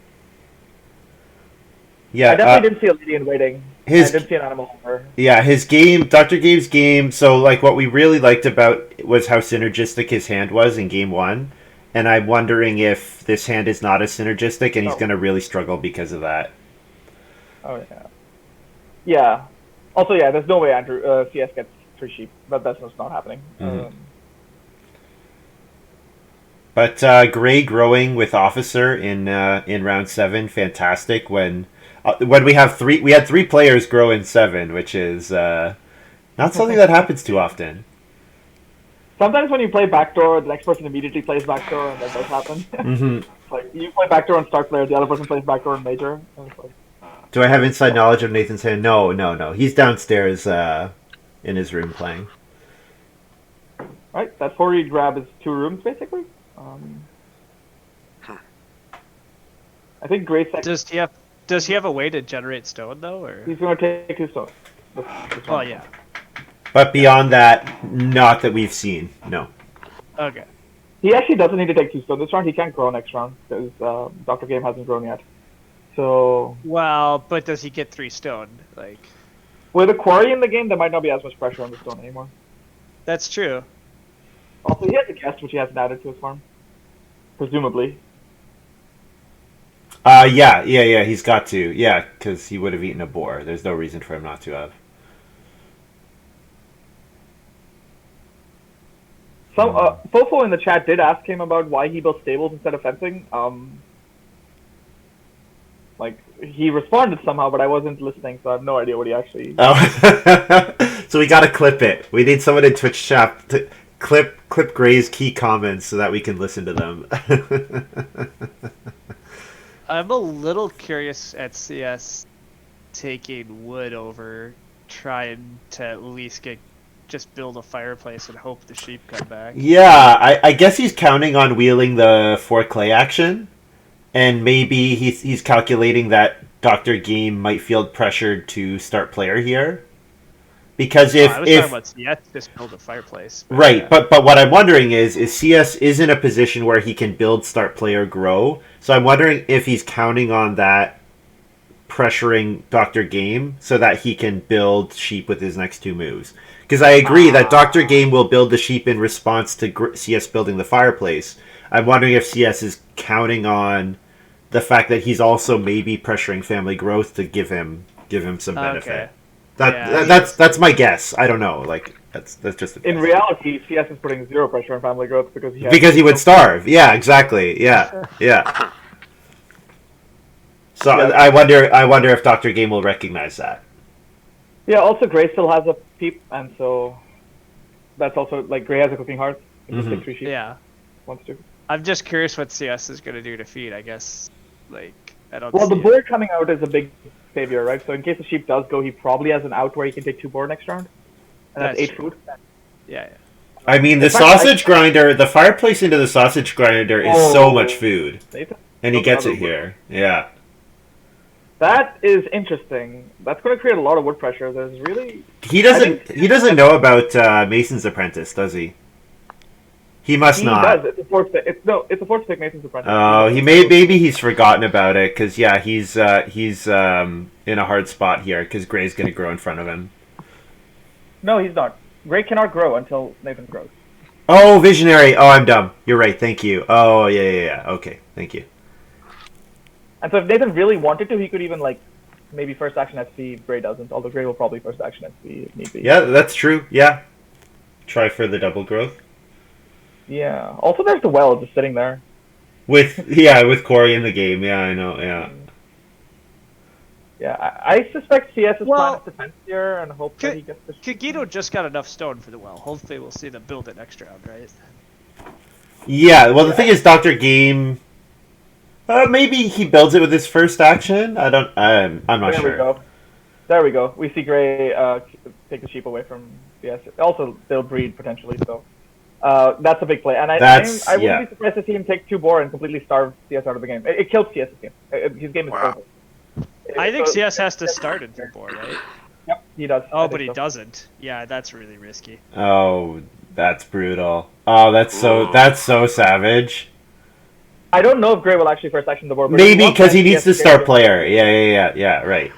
Yeah, I definitely didn't see a lady in waiting. I didn't see an animal hover. Yeah, his game, Dr. Gabe's game, so like what we really liked about was how synergistic his hand was in game 1. And I'm wondering if this hand is not as synergistic and he's going to really struggle because of that. Oh, yeah. Yeah. Also, yeah, there's no way Andrew CS gets 3 sheep. That's just not happening. Mm-hmm. But Gray growing with Officer in round 7, fantastic. When we had 3 players grow in 7, which is not something that happens too often. Sometimes when you play backdoor, the next person immediately plays backdoor, and that does happen. Mm-hmm. Like you play backdoor on start player, the other person plays backdoor on major. Do I have inside knowledge of Nathan's hand? No. He's downstairs in his room playing. Right, that 4-read grab is 2 rooms basically. I think Gray's second. Does he have a way to generate stone though, or He's going to take 2 stones. Oh yeah. But beyond that, not that we've seen. No. Okay. He actually doesn't need to take 2 stones this round. He can't grow next round because Dr. Game hasn't grown yet. So. Well, but does he get 3 stone? Like. With a quarry in the game, there might not be as much pressure on the stone anymore. That's true. Also, he has a guest which he hasn't added to his farm, presumably. Yeah. He's got to. Yeah, because he would have eaten a boar. There's no reason for him not to have. Some Fofo in the chat did ask him about why he built stables instead of fencing. Like he responded somehow, but I wasn't listening, so I have no idea what he actually. Oh, so we gotta clip it. We need someone in Twitch chat to clip Gray's key comments so that we can listen to them. I'm a little curious at CS taking wood over trying to at least just build a fireplace and hope the sheep come back. Yeah, I guess he's counting on wheeling the 4 clay action, and maybe he's calculating that Dr. Game might feel pressured to start player here. Because I was talking about CS just build a fireplace. Right, yeah. but what I'm wondering is CS is in a position where he can build, start player, grow. So I'm wondering if he's counting on that pressuring Dr. Game so that he can build sheep with his next 2 moves. Because I agree that Dr. Game will build the sheep in response to CS building the fireplace. I'm wondering if CS is counting on the fact that he's also maybe pressuring family growth to give him some benefit. Okay. That's my guess. I don't know. Like that's just a guess. In reality, CS is putting 0 pressure on family growth because he would starve. Yeah, exactly. Yeah. So yeah. I wonder if Dr. Game will recognize that. Yeah. Also, Gray still has a peep, and so that's also like Gray has a cooking hearth. Mm-hmm. Yeah. Wants to. I'm just curious what CS is going to do to feed. I guess like I don't. Well, the boar coming out is a big savior, right? So in case the sheep does go, he probably has an out where he can take 2 boar next round, and that's 8 food. Yeah. I mean, the sausage grinder, the fireplace into the sausage grinder is so much food, and he gets it here. Yeah. That is interesting. That's going to create a lot of wood pressure. There's really he doesn't know about Mason's Apprentice, does he? He must not. Does. It's a fourth pick. It's a fourth pick Mason's Apprentice. Oh, maybe he's forgotten about it because he's in a hard spot here because Gray's going to grow in front of him. No, he's not. Gray cannot grow until Nathan grows. Oh, visionary. Oh, I'm dumb. You're right. Thank you. Oh, yeah. Okay, thank you. And so if Nathan really wanted to, he could even like maybe first action SP. Gray doesn't, although Gray will probably first action SP if need be. Yeah, that's true. Yeah. Try for the double growth. Yeah. Also, there's the well just sitting there. With Corey in the game. Yeah, I know. Yeah. Yeah, I suspect CS's plan is defense here and hope that he gets the. Kagito just got enough stone for the well. Hopefully, we'll see them build it next round, right? Yeah. Well, the thing is, Dr. Game. Maybe he builds it with his first action. I don't. I'm not sure. There we go. We see Gray take the sheep away from CS. Also, they'll breed potentially. So that's a big play. And I wouldn't be surprised to see him take 2 boar and completely starve CS out of the game. It killed CS's game. His game is over. I think CS has to start in 2 boar, right? Yep, he does. Oh, but he doesn't. Yeah, that's really risky. Oh, that's brutal. Oh, that's so savage. I don't know if Gray will actually first action the board. Maybe because he needs to start player. Yeah, right.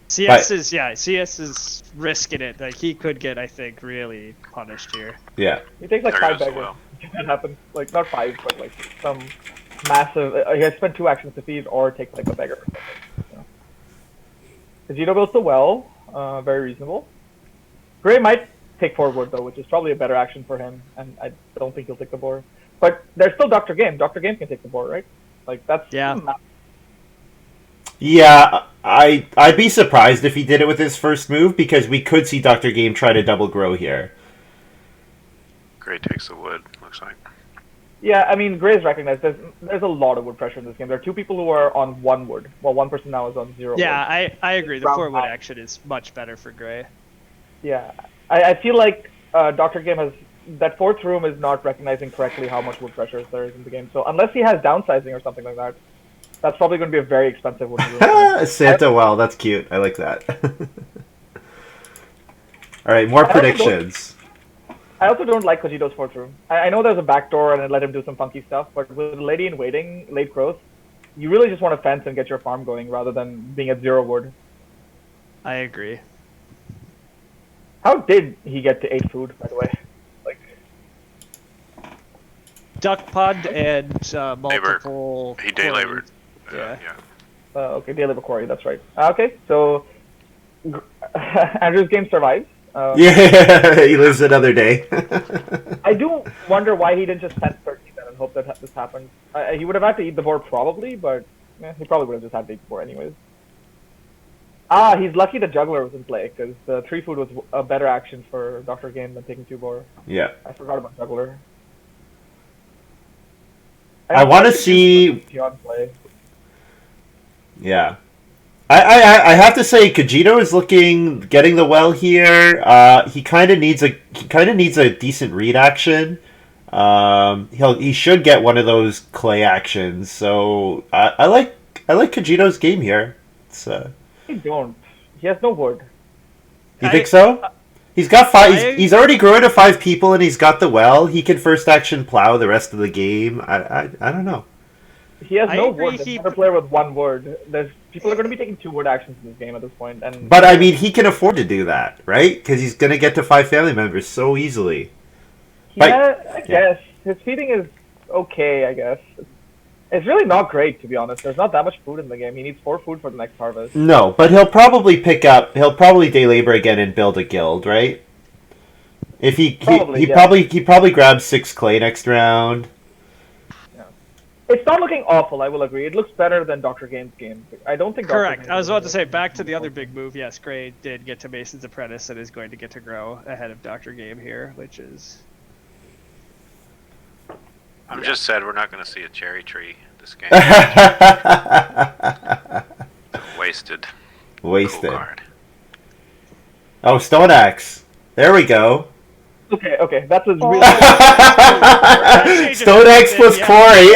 CS is risking it. Like, he could get, I think, really punished here. Yeah. He takes like 5 beggars. That happens. Like, not 5, but like some massive. He has spent 2 actions to feed or take like a beggar or something. Kagito builds the well. Very reasonable. Gray might take 4 wood though, which is probably a better action for him, and I don't think he'll take the board. But there's still Dr. Game. Dr. Game can take the board, right? Like, that's... Yeah, I'd be surprised if he did it with his first move, because we could see Dr. Game try to double grow here. Gray takes the wood, looks like. Yeah, I mean, Gray's recognized there's a lot of wood pressure in this game. There are 2 people who are on 1 wood, while 1 person now is on 0 wood. Yeah, I agree. The 4 wood action is much better for Gray. Yeah, I feel like Dr. Game has... That 4th room is not recognizing correctly how much wood pressure there is in the game. So unless he has downsizing or something like that, that's probably going to be a very expensive wood room. Santa well, that's cute. I like that. All right, more predictions. I also don't like Kojito's 4th room. I know there's a backdoor and it let him do some funky stuff, but with Lady in Waiting, late growth, you really just want to fence and get your farm going rather than being at 0 wood. I agree. How did he get to 8 food, by the way? Duck pond and multiple. He day labored. Yeah. Okay, day labor quarry. That's right. Okay, so Andrew's game survives. Yeah, he lives another day. I do wonder why he didn't just fence 13 then and hope that this happened. He would have had to eat the board probably, but he probably would have just had to eat the board anyways. He's lucky the juggler was in play because the 3 food was a better action for Dr. Game than taking 2 board. Yeah. I forgot about juggler. I want to see. Yeah, I have to say Kajito is getting the well here. He kind of needs a decent read action. He should get one of those clay actions. So I like Kajito's game here. It's I don't. He has no wood. You think so? He's got 5. He's already grown to 5 people, and he's got the well. He can first action plow the rest of the game. I don't know. He has no wood. There's another player with 1 wood. People are going to be taking 2 wood actions in this game at this point. But I mean, he can afford to do that, right? Because he's going to get to 5 family members so easily. Yeah, I guess his feeding is okay. I guess it's really not great, to be honest. There's not that much food in the game. He needs 4 food for the next harvest. No, but he'll probably day labor again and build a guild, right? If he probably grabs 6 clay next round. Yeah. It's not looking awful, I will agree. It looks better than Dr. Game's game. I don't think Correct. I was about to say, back to the other big move, yes, Gray did get to Mason's Apprentice and is going to get to grow ahead of Dr. Game here, which is... I'm just sad we're not going to see a cherry tree this game. Wasted. Wasted. Cool card. Oh, Stone Axe. There we go. Okay, that's a really... Stone Axe plus Corey.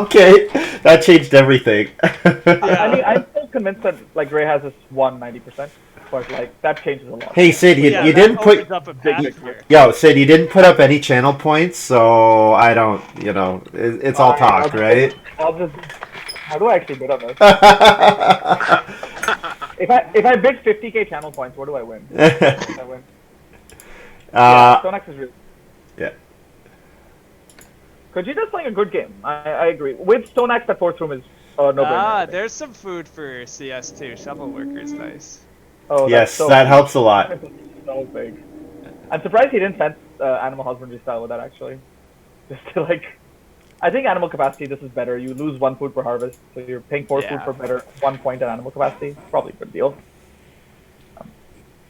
Okay, that changed everything. I mean, I'm still convinced that like Gray has this 190%, but like that changes a lot. Hey Sid, you didn't put. Sid, you didn't put up any channel points, so I don't. It's all talk, right? How do I actually bid on this? If I bid 50k channel points, what do I win? I win. Yeah, Stonex is really. Yeah. Kojita's playing a good game. I agree. With Stonex, that fourth room is no brainer. There's some food for CS too. Shovel worker's nice. Oh, Yes, so that helps a lot. so big. I'm surprised he didn't fence animal husbandry style with that actually. Just to I think animal capacity this is better. You lose 1 food per harvest, so you're paying 4 food for better 1 point in animal capacity. Probably a good deal.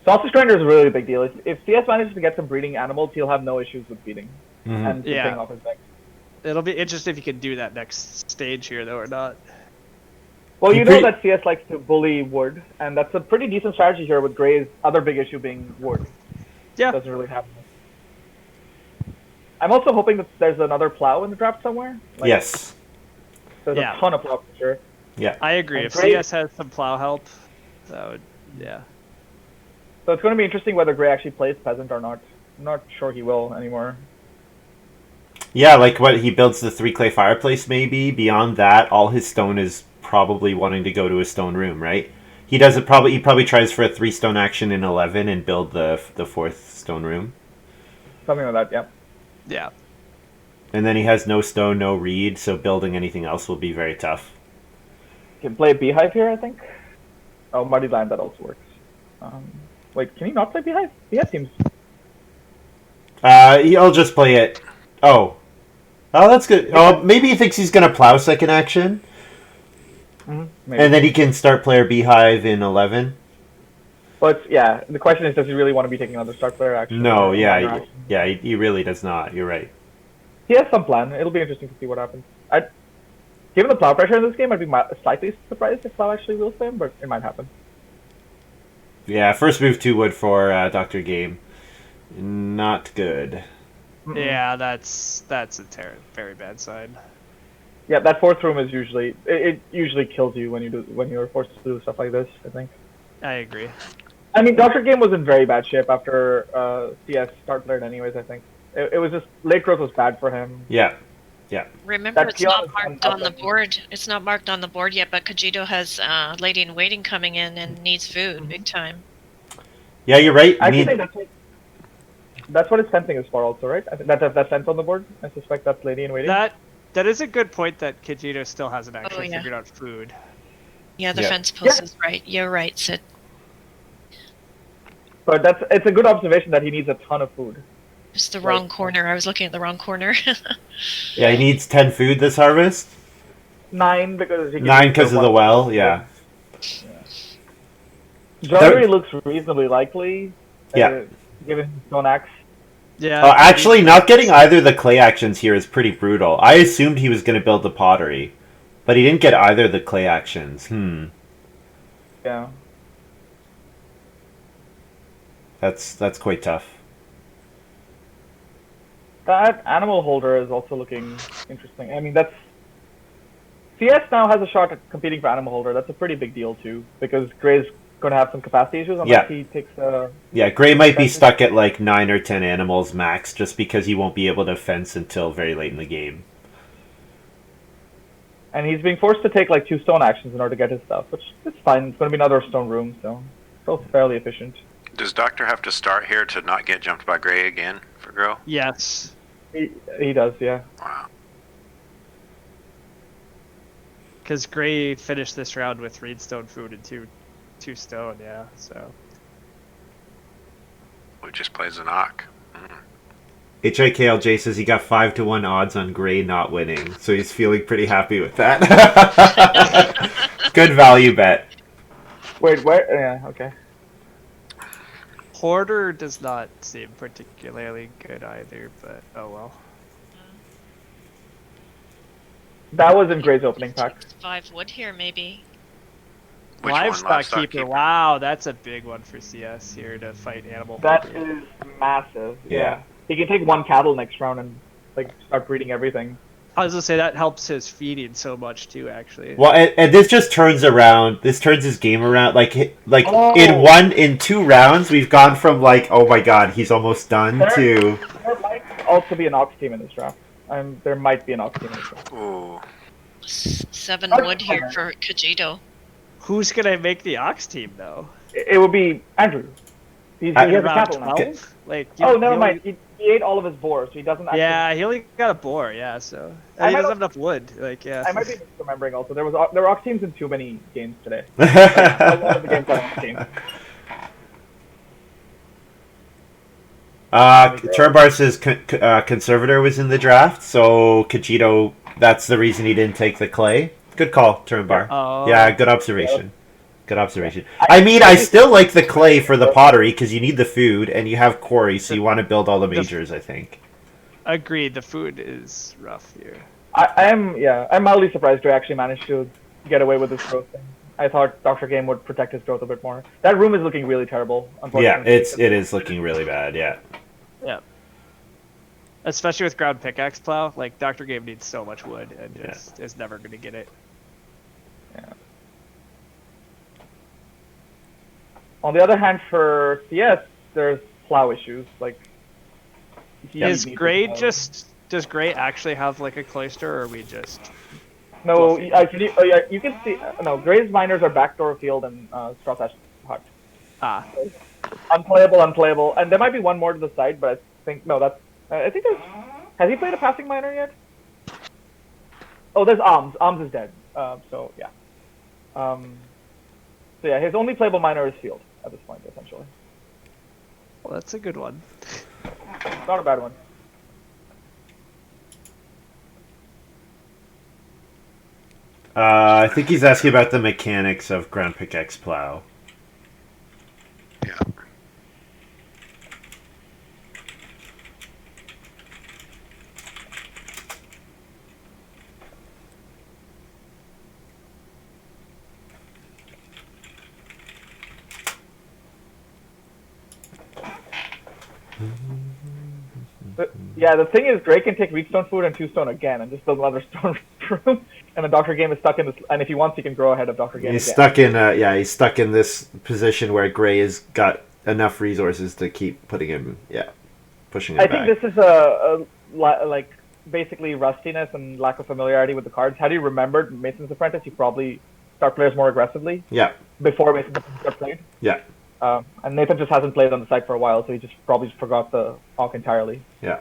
Sausage grinder is a really big deal. If CS manages to get some breeding animals, he'll have no issues with feeding and paying off his deck. It'll be interesting if you can do that next stage here though or not. Well, you know that CS likes to bully wood, and that's a pretty decent strategy here with Gray's other big issue being wood. Yeah. Doesn't really happen. I'm also hoping that there's another plow in the draft somewhere. Yes. There's a ton of plow for sure. Yeah. I agree. And If Gray, CS has some plow help, that would, yeah. So it's going to be interesting whether Gray actually plays peasant or not. I'm not sure he will anymore. Yeah, like what he builds the 3 clay fireplace maybe. Beyond that, all his stone is probably wanting to go to a stone room, right? He probably tries for a 3 stone action in 11 and build the 4th stone room. Something like that, yeah. Yeah. And then he has no stone, no reed, so building anything else will be very tough. Can play Beehive here, I think. Oh, Muddy Land, that also works. Wait, can he not play Beehive? Beehive seems... He'll just play it. Oh, that's good. Oh, maybe he thinks he's going to plow second action. And then he can start player Beehive in 11. But yeah, the question is, does he really want to be taking another start player action? No, he really does not. You're right. He has some plan. It'll be interesting to see what happens. Given the plow pressure in this game, I'd be slightly surprised if plow actually will spam, but it might happen. Yeah, first move 2 wood for Dr. Game. Not good. Yeah, that's a very bad sign. Yeah, that 4th room is usually it usually kills you when you're forced to do stuff like this, I think. I agree. I mean, Dr. Game was in very bad shape after CS start played anyways, I think. It was just, late growth was bad for him. Yeah. Remember, it's not marked on the board. It's not marked on the board yet, but Kojito has Lady in Waiting coming in and needs food big time. Yeah, you're right. I think that's what his fencing is for also, right? I think that fence on the board, I suspect that's Lady in Waiting. That is a good point that Kojito still hasn't actually figured out food. Yeah, the fence post is right. You're right, Sid. But it's a good observation that he needs a ton of food. Just the wrong corner. I was looking at the wrong corner. Yeah, he needs 10 food this harvest. 9 because he 9 because of the well. Yeah. Joinery looks reasonably likely. Yeah. Given his stone axe. Yeah. Actually, not getting either the clay actions here is pretty brutal. I assumed he was going to build the pottery, but he didn't get either the clay actions. Yeah. That's quite tough. That animal holder is also looking interesting. I mean, CS now has a shot at competing for animal holder. That's a pretty big deal too, because Gray's going to have some capacity issues unless he takes Yeah, Gray might be stuck at like 9 or 10 animals max just because he won't be able to fence until very late in the game. And he's being forced to take like 2 stone actions in order to get his stuff, which is fine. It's going to be another stone room, so it's also fairly efficient. Does Doctor have to start here to not get jumped by Gray again for Grow? Yes. He does, yeah. Wow. Because Gray finished this round with Reedstone food and two stone, yeah, so. Who just plays an Ock. HIKLJ says he got 5-1 odds on Gray not winning, so he's feeling pretty happy with that. Good value bet. Wait, where? Yeah, okay. Hoarder does not seem particularly good either, but oh well. That was in Gray's opening pack. 5 wood here, maybe. Which one? Livestock Keeper. Wow, that's a big one for CS here to fight Animal That Hoarder. is massive. Yeah. He can take 1 cattle next round and like start breeding everything. I was gonna say that helps his feeding so much too, actually. Well, and this just turns around. This turns his game around. In 2 rounds, we've gone from like, oh my god, he's almost done, to. There might also be an Ox team in this draft. There might be an Ox team in this draft. Ooh. 7 wood here for Kojito. Who's gonna make the Ox team though? It would be Andrew. He has a Round capital now. 12? Like, Oh, never mind. He ate all of his boars, so he doesn't actually... Yeah, he only got a boar. Yeah, so I he might doesn't have enough wood. Like, yeah. I might be misremembering also. There were Ox teams in too many games today. Like, a lot of the games are Ox teams. Turbar says Conservator was in the draft, so Kajito, that's the reason he didn't take the clay. Good call, Turbar. Oh. Yeah, good observation. Good observation. I mean, I still like the clay for the pottery because you need the food and you have quarry, so you want to build all the majors, I think. Agreed. The food is rough here. I'm mildly surprised to actually manage to get away with this growth thing. I thought Dr. Game would protect his growth a bit more. That room is looking really terrible, unfortunately. Yeah, it is looking really bad, yeah. Yeah. Especially with ground pickaxe plow, like Dr. Game needs so much wood and just is never going to get it. Yeah. On the other hand, for CS, there's plow issues. Like, does Gray actually have like a cloister, or are we just? No, you can see. No, Gray's miners are backdoor field and straw thatch hut. Ah. Unplayable, and there might be one more to the side, but I think no. That's I think there's. Has he played a passing miner yet? Oh, there's Arms. Arms is dead. So yeah. So yeah, his only playable miner is field at this point, essentially. Well, that's a good one. Not a bad one. I think he's asking about the mechanics of ground pickaxe plow. Yeah. Yeah, the thing is, Gray can take Wheatstone food and 2-stone again, and just build another stone room. And then Dr. Game is stuck in this. And if he wants, he can grow ahead of Dr. Game. He's again. he's stuck in this position where Gray has got enough resources to keep putting him, pushing him back. I think this is like basically rustiness and lack of familiarity with the cards. Had you remembered Mason's Apprentice, you probably start players more aggressively. Yeah. Before Mason's Apprentice got played. Yeah. And Nathan just hasn't played on the site for a while, so he just probably forgot the Hawk entirely. Yeah.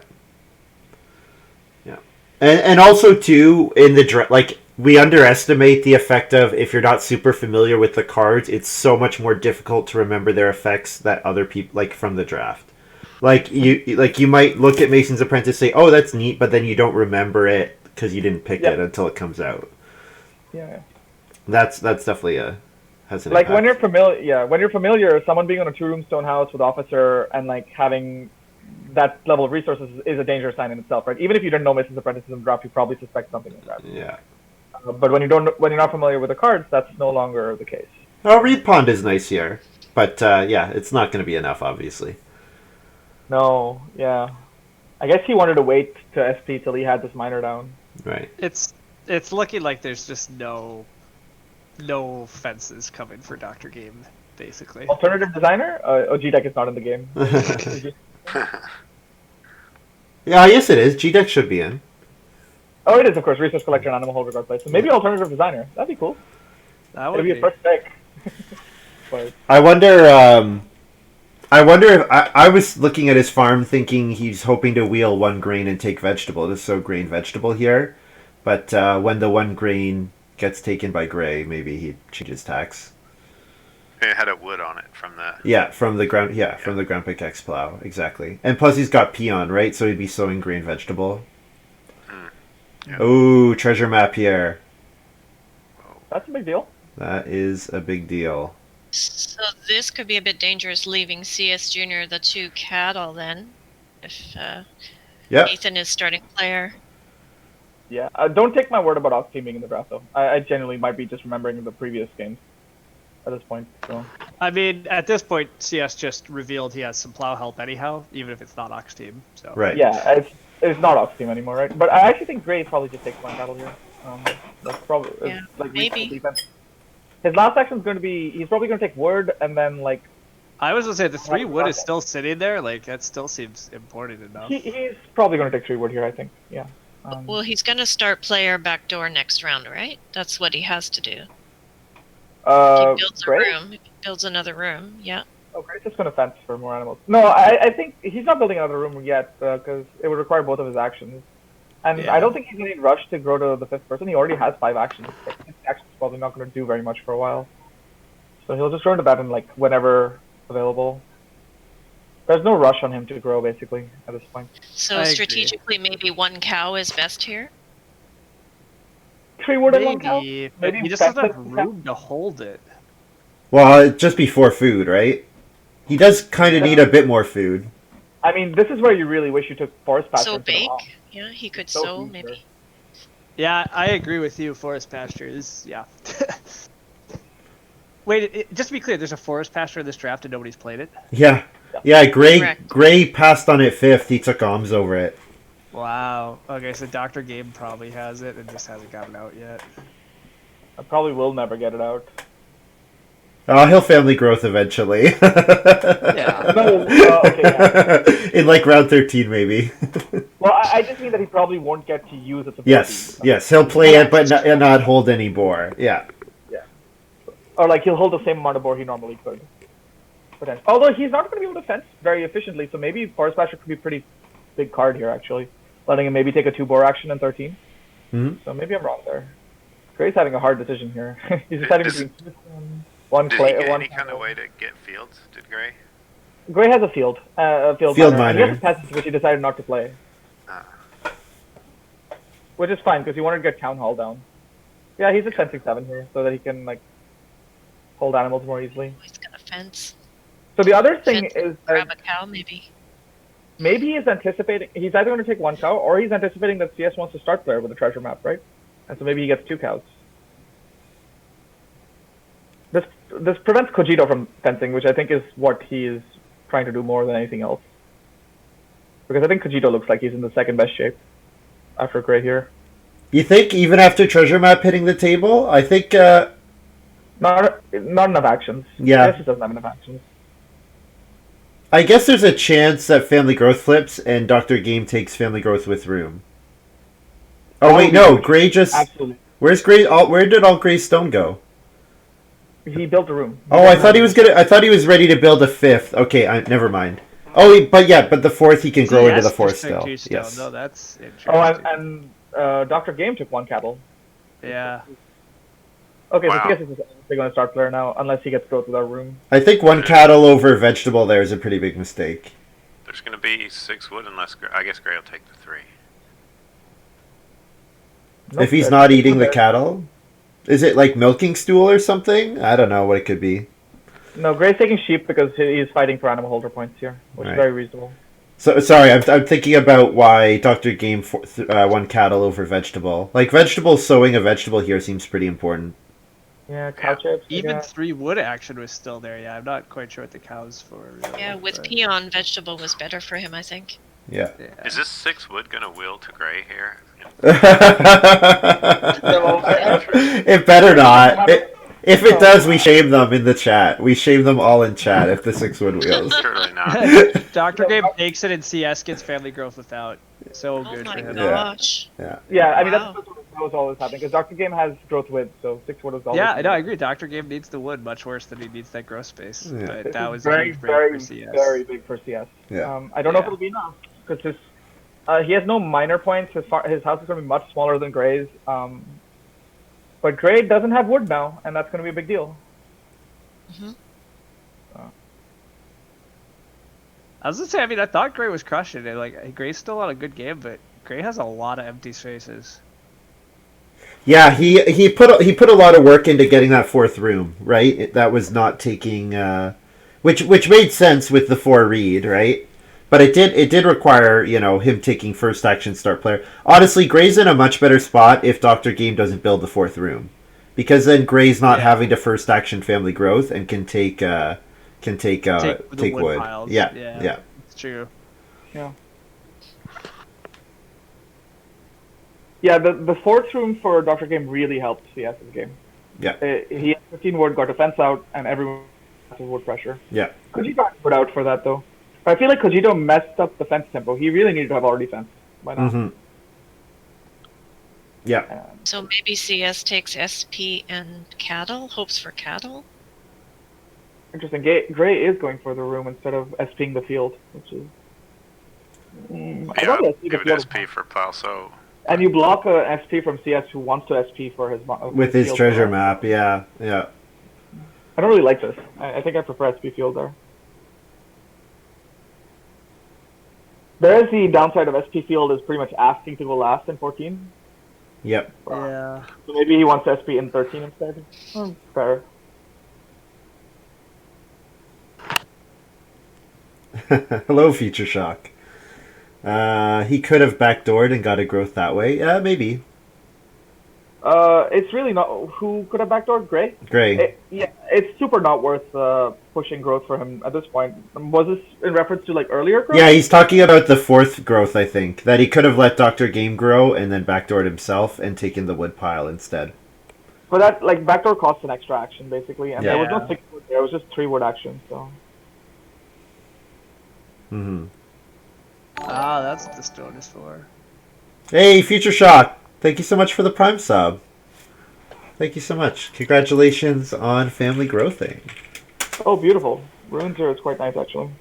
Yeah. And also, too, in the we underestimate the effect of, if you're not super familiar with the cards, it's so much more difficult to remember their effects that other people, like, from the draft. You might look at Mason's Apprentice, say, oh, that's neat, but then you don't remember it because you didn't pick it until it comes out. Yeah. That's definitely has an like impact. when you're familiar, someone being on a 2-room stone house with officer and like having that level of resources is a danger sign in itself, right? Even if you didn't know Mason's Apprentice in the draft, you probably suspect something like that. Yeah. But when you're not familiar with the cards, that's no longer the case. Oh, Reed Pond is nice here, but it's not going to be enough, obviously. No, yeah. I guess he wanted to wait to SP till he had this miner down. Right. It's looking like there's just no fences coming for Dr. Game, basically. Alternative designer? G-Deck is not in the game. Yeah, yes it is. G-Deck should be in. Oh, it is, of course. Resource collector and animal holder guard place. So maybe alternative designer. That'd be cool. That would be a first pick. But I wonder if I was looking at his farm thinking he's hoping to wheel one grain and take vegetable. It is so grain vegetable here. But when the one grain gets taken by Gray, maybe he changes tax. It had a wood on it from the... Yeah, from the ground from the ground pickaxe plow, exactly. And plus he's got peon, right? So he'd be sowing grain vegetable. Yeah. Ooh, treasure map here. that's a big deal. That is a big deal. So this could be a bit dangerous, leaving CS Junior the 2 cattle then, if Nathan is starting player. Yeah, don't take my word about Ox team being in the draft, though. I genuinely might be just remembering the previous games at this point. So. I mean, at this point, CS just revealed he has some plow help anyhow, even if it's not Ox team. So. Right. Yeah, it's not Ox team anymore, right? But I actually think Gray probably just takes one cattle here. That's probably maybe. Defense. His last action's going to be he's probably going to take word and then like. I was gonna say the 3 wood is still sitting there. Like that still seems important enough. He's probably going to take 3 wood here, I think. Yeah. Well, he's going to start player backdoor next round, right? That's what he has to do. If he builds a Gray? room, if he builds another room, yeah. Oh, Gray's just gonna fence for more animals. No, I think he's not building another room yet because it would require both of his actions. And Yeah. I don't think he's gonna need rush to grow to the 5th person. He already has 5 actions. But 5th action's probably not gonna do very much for a while. So he'll just grow into that in like whenever available. There's no rush on him to grow basically at this point. So I agree. strategically, maybe one cow is best here. 3 wood and 1 cow? Maybe, but Maybe he just doesn't fence have with 1 cow? room to hold it. Well, just before food, right? He does kind of need a bit more food. I mean, this is where you really wish you took Forest Pasture So instead of bake, Hawk. yeah, he could So sow huge maybe. here. Yeah, I agree with you. Forest pasture is yeah. Wait, just to be clear, there's a forest pasture in this draft and nobody's played it. Yeah. Yeah, Correct. Gray passed on it 5th. He took Oms over it. Wow. Okay, so Dr. Game probably has it and just hasn't gotten out yet. I probably will never get it out. Oh, he'll family growth eventually. Yeah. No, okay, yeah. In like round 13, maybe. Well, I just mean that he probably won't get to use its ability. Yes, he'll play it, but not hold any boar. Yeah. Or like he'll hold the same amount of board he normally could. Potentially. Although he's not going to be able to fence very efficiently, so maybe Forest Pasture could be a pretty big card here actually, letting him maybe take a 2 boar action in 13. Mhm. So maybe I'm wrong there. Gray's having a hard decision here. He's deciding Is- between one Did clay, he get one. any kind of way to get fields? Did Gray? Gray has a field Field miner. And he miner. has a peasant, which he decided not to play, Ah. which is fine because he wanted to get Town Hall down. Yeah, he's at fencing 7 here, so that he can like hold animals more easily. He's gonna fence. So the other thing Fence, is grab that a cow maybe. maybe he's anticipating. He's either going to take 1 cow, or he's anticipating that CS wants to start there with a treasure map, right? And so maybe he gets 2 cows. This prevents Kojito from fencing, which I think is what he is trying to do more than anything else. Because I think Kojito looks like he's in the second best shape after Gray here. You think even after treasure map hitting the table? I think. Not enough actions. Yeah. Yes, he doesn't have enough actions. I guess there's a chance that family growth flips and Dr. Game takes family growth with room. Oh That wait, would be no. huge. Gray just. Absolutely. Where's Gray? Where did all Gray's stone go? He built a room. Oh, I thought he was gonna. I thought he was ready to build a 5th. Okay, never mind. Oh, but the 4th he can grow into the 4th still. Yes. No, that's interesting. Oh, and Dr. Game took 1 cattle. Yeah. Okay, Wow. so CS is they're going to start player now, unless he gets growth without room. I think 1 cattle over vegetable there is a pretty big mistake. There's going to be 6 wood unless I guess Gray will take the 3. Nope, If he's that's- not eating the okay. cattle, is it like milking stool or something? I don't know what it could be. No, Gray's taking sheep because he's fighting for animal holder points here, which Right. is very reasonable. So sorry, I'm thinking about why Dr. Game 1 cattle over vegetable. Like vegetable sowing a vegetable here seems pretty important. Yeah, cow chips. Even yeah. 3 wood action was still there. Yeah, I'm not quite sure what the cow's for. Really, Yeah, with but- peon, vegetable was better for him, I think. Yeah. Yeah. Is this 6 wood going to wheel to Gray here? It better not. If it does, we shame them in the chat. We shame them all in chat if the 6 wood wheels. Surely not. Dr. Game takes it and CS gets family growth without. So Oh good my for him. gosh. Yeah, I mean, Wow. that's what was always happening, because Dr. Game has growth width, so 6 wood is always... Yeah, no, I agree. Dr. Game needs the wood much worse than he needs that growth space. Yeah. But This that is was very, a huge break very, for CS. very big for CS. Yeah. I don't know if Yeah. it'll be enough, because he has no minor points. His house is going to be much smaller than Gray's. But Gray doesn't have wood now, and that's going to be a big deal. Mhm. I was gonna say, I mean, I thought Gray was crushing it. Like, Gray's still on a good game, but Gray has a lot of empty spaces. Yeah, he put a lot of work into getting that 4th room, right? That was not taking, which made sense with the 4 read, right? But it did require him taking first action start player. Honestly, Gray's in a much better spot if Dr. Game doesn't build the 4th room, because then Gray's not having to first action family growth and can take the wood. piles. Yeah. It's true. Yeah, the 4th room for Dr. Game really helped CS's game. Yeah. He had 15 wood, got a fence out, and everyone has wood pressure. Yeah. Kojito had put out for that, though. I feel like Kojito messed up the fence tempo. He really needed to have already fenced by now. Mm-hmm. Yeah. So maybe CS takes SP and cattle, hopes for cattle. Interesting. Gray is going for the room instead of SPing the field, which is. I Yeah, thought I'll SP the give it field. SP for plow. So And you block a SP from CS who wants to SP for his With his field treasure there. map, yeah. Yeah. I don't really like this. I think I prefer SP field there. There is the downside of SP field is pretty much asking to go last in 14. Yep. Yeah. So maybe he wants SP in 13 instead. Fair. Hello, Future Shock. He could have backdoored and got a growth that way. Yeah, maybe. It's really not. Who could have backdoored Gray? Gray. Yeah, it's super not worth pushing growth for him at this point. Was this in reference to like earlier growth? Yeah, he's talking about the fourth growth, I think. That he could have let Dr. Game grow and then backdoored himself and taken the wood pile instead. But that like backdoor costs an extra action basically, and Yeah. there was no 6 wood there. It was just 3 wood action. So Mm-hmm. Ah, that's what the stone is for. Hey, Future Shock. Thank you so much for the Prime sub. Thank you so much. Congratulations on family growthing. oh, beautiful. Ruins here is quite nice actually.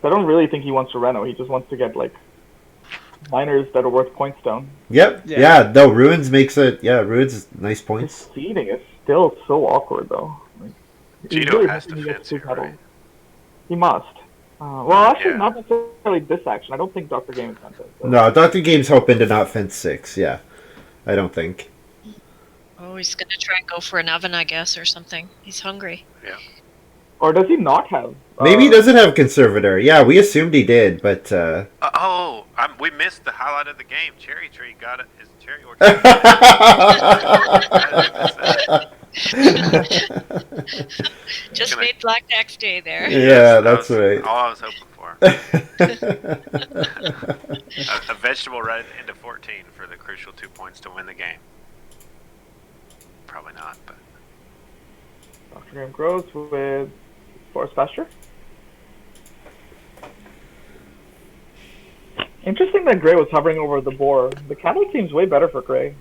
I don't really think he wants to reno. He just wants to get like miners that are worth points down. Yep. Yeah. Yeah, no, Ruins makes it. Yeah, Ruins is nice His points. seeding is still so awkward though. Like, he's Cheeto really has hoping he to gets fence 2 here, cattle. right? He must. Well, actually, Yeah. not necessarily this action. I don't think Dr. Game is fencing. So. No, Dr. Game's hoping to not fence 6. Yeah, I don't think. Oh, he's gonna try and go for an oven, I guess, or something. He's hungry. Yeah. Or does he not have? Maybe he doesn't have Conservator. Yeah, we assumed he did, but... We missed the highlight of the game. Cherry Tree got it. His cherry orchard. Just Gonna- made Blackjack's day there. Yeah, That that's was right. all I was hoping for. A vegetable right into 14 for the crucial 2 points to win the game. Probably not, but Dr. Game grows with Forest Pasture. Interesting that Gray was hovering over the boar. The cattle seems way better for Gray.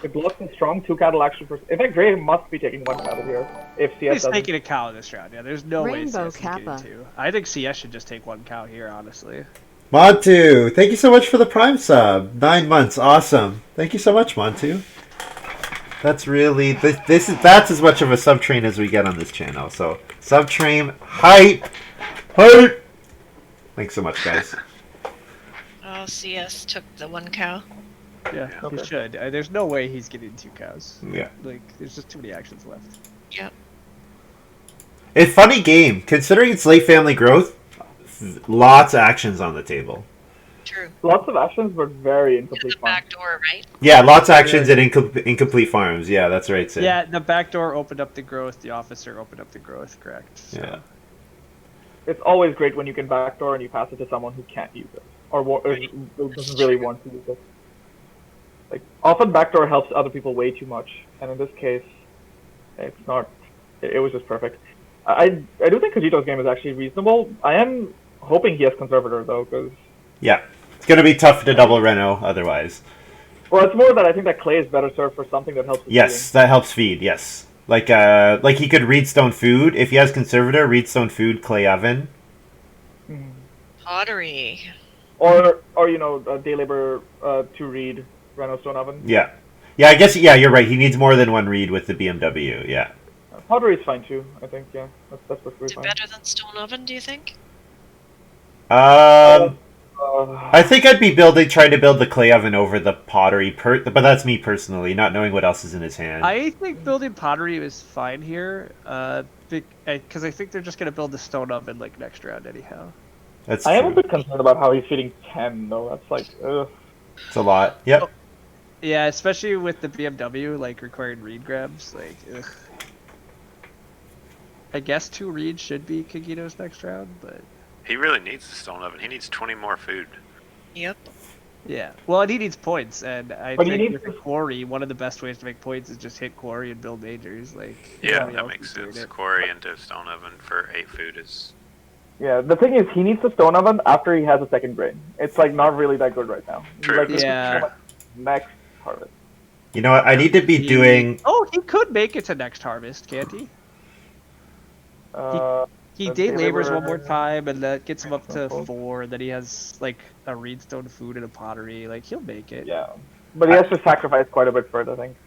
It blocks a strong 2 cattle action. In fact, Gray must be taking 1 cattle here if CS He's doesn't. taking a cow this round. Yeah, there's no way Rainbow CS can Kappa. get 2. I think CS should just take 1 cow here, honestly. Montu, thank you so much for the Prime sub. 9 months, awesome. Thank you so much, Montu. That's really that's as much of a sub train as we get on this channel. So sub train hype. Thanks so much, guys. Oh, CS took the 1 cow. Yeah, Okay. he should. There's no way he's getting 2 cows. Yeah, Like, there's just too many actions left. Yep. it's a funny game considering it's late family growth. Lots of actions on the table. True. Lots of actions, but very In incomplete the farm. back door, right? Yeah, lots of actions and incomplete farms. Yeah, that's right, Sid. Yeah, the back door opened up the growth. The officer opened up the growth. Correct. So. Yeah. It's always great when you can backdoor and you pass it to someone who can't use it or who doesn't really want to use it. Like often backdoor helps other people way too much, and in this case, it's not. It was just perfect. I do think Kajito's game is actually reasonable. I am hoping he has Conservator though, because Yeah, it's gonna be tough to double Reno otherwise. well, it's more that I think that Clay is better served for something that helps. With Yes, that helps feed. Yes, like he could read stone food if he has Conservator. Read stone food, clay oven. feeding. Pottery. Or you know, day labor to read Reno Stone Oven. Yeah, yeah. I guess you're right. He needs more than 1 read with the BMW. Yeah. Pottery is fine too. I think that's perfectly Is it fine. better than stone oven, do you think? I think I'd be trying to build the clay oven over the pottery, but that's me personally, not knowing what else is in his hand. I think building pottery is fine here, because I think they're just gonna build the stone oven like next round anyhow. That's I am a true. bit concerned about how he's feeding 10 though. That's like, ugh. It's a lot. Yep. Yeah, especially with the BMW like requiring read grabs. Like, ugh. I guess 2 reads should be Kagito's next round, but he really needs the stone oven. He needs 20 more food. Yep. yeah. Well, and he needs points, and I But he think needs with the quarry, one of the best ways to make points is just hit quarry and build majors. Like, Yeah, nobody that else makes is doing sense. it. Quarry into stone oven for 8 food is Yeah, the thing is, he needs the stone oven after he has a second grain. It's like not really that good right now. True. Like, this is Yeah. so much next harvest. You know what? I need to be doing. Oh, he could make it to next harvest, can't he? Uh, He let's day see, labors labor- one more time, and that gets him up to Greenstone 4. And then he has like a reedstone food and a pottery. Like he'll make it. Yeah, but he has to sacrifice quite a bit for it, I think.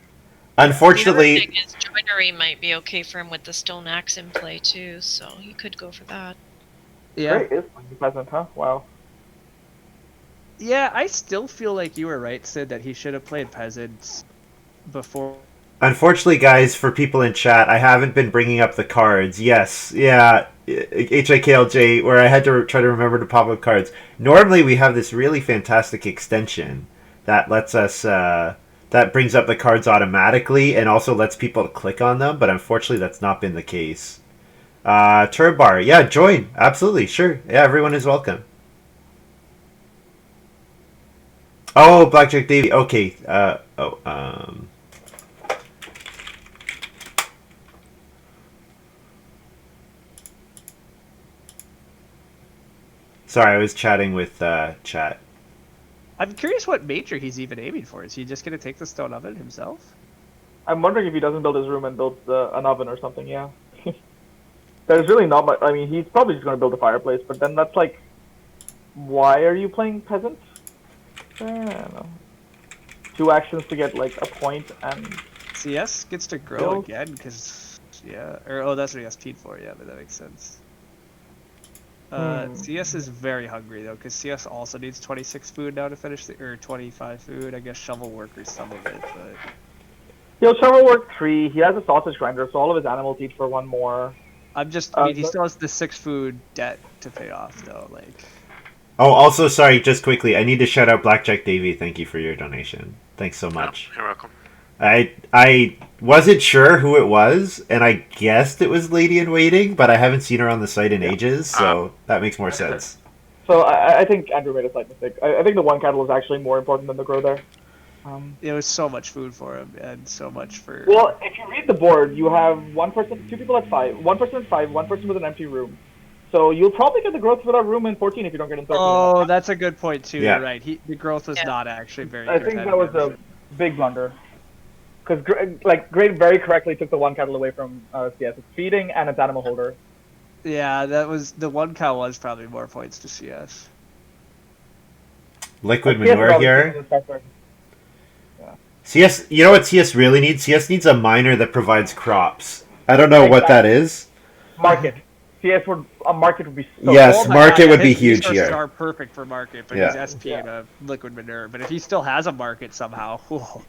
The other Unfortunately, thing is joinery might be okay for him with the stone axe in play too, so he could go for that. Yeah. Great is playing peasant, huh? Wow. Yeah, I still feel like you were right, Sid, that he should have played peasants before. unfortunately, guys, for people in chat, I haven't been bringing up the cards. Yes, yeah, HIKLJ, where I had to try to remember to pop up cards. Normally, we have this really fantastic extension that lets us that brings up the cards automatically and also lets people click on them. But unfortunately, that's not been the case. Turbar, yeah, join absolutely, sure, yeah, everyone is welcome. Oh, Blackjack Davy. Okay. Sorry, I was chatting with chat. I'm curious what major he's even aiming for. Is he just going to take the stone oven himself? I'm wondering if he doesn't build his room and builds an oven or something, yeah. There's really not much. I mean, he's probably just going to build a fireplace, but then that's like, why are you playing peasant? I don't know. 2 actions to get like a point and CS gets to grow Build. again because, yeah. Or, oh, that's what he SP'd for, yeah, but that makes sense. CS is very hungry though, because CS also needs 26 food now to finish the, or 25 food. I guess shovel workers some of it, but he'll shovel work 3. He has a sausage grinder, so all of his animals eat for 1 more. I mean, he still has the 6 food debt to pay off though. Like, Oh, also, sorry, just quickly, I need to shout out Blackjack Davy. Thank you for your donation. Thanks so much. You're welcome. I wasn't sure who it was, and I guessed it was Lady in Waiting, but I haven't seen her on the site in ages, so that makes more sense. So I think Andrew made a slight mistake. I think the 1 cattle is actually more important than the grow there. it was so much food for him and so much for. Well, if you read the board, you have 1 person, 2 people at 5, 1 person at 5, 1 person with an empty room. So you'll probably get the growth for that room in 14 if you don't get in 13. Oh, that's a good point too. Yeah. You're right. The growth was not actually very. I think that was a big blunder. Because Great very correctly took the 1 cattle away from CS. It's feeding and it's animal holder. Yeah, that was the 1 cow was probably more points to CS. Liquid CS manure here. CS, you know what CS really needs? CS needs a miner that provides crops. I don't know what that is. Market. A market would be so Yes, Oh my market God, would be his huge resources here. are perfect for market, but Yeah. he's SP in a liquid manure. But if he still has a market somehow, whoa.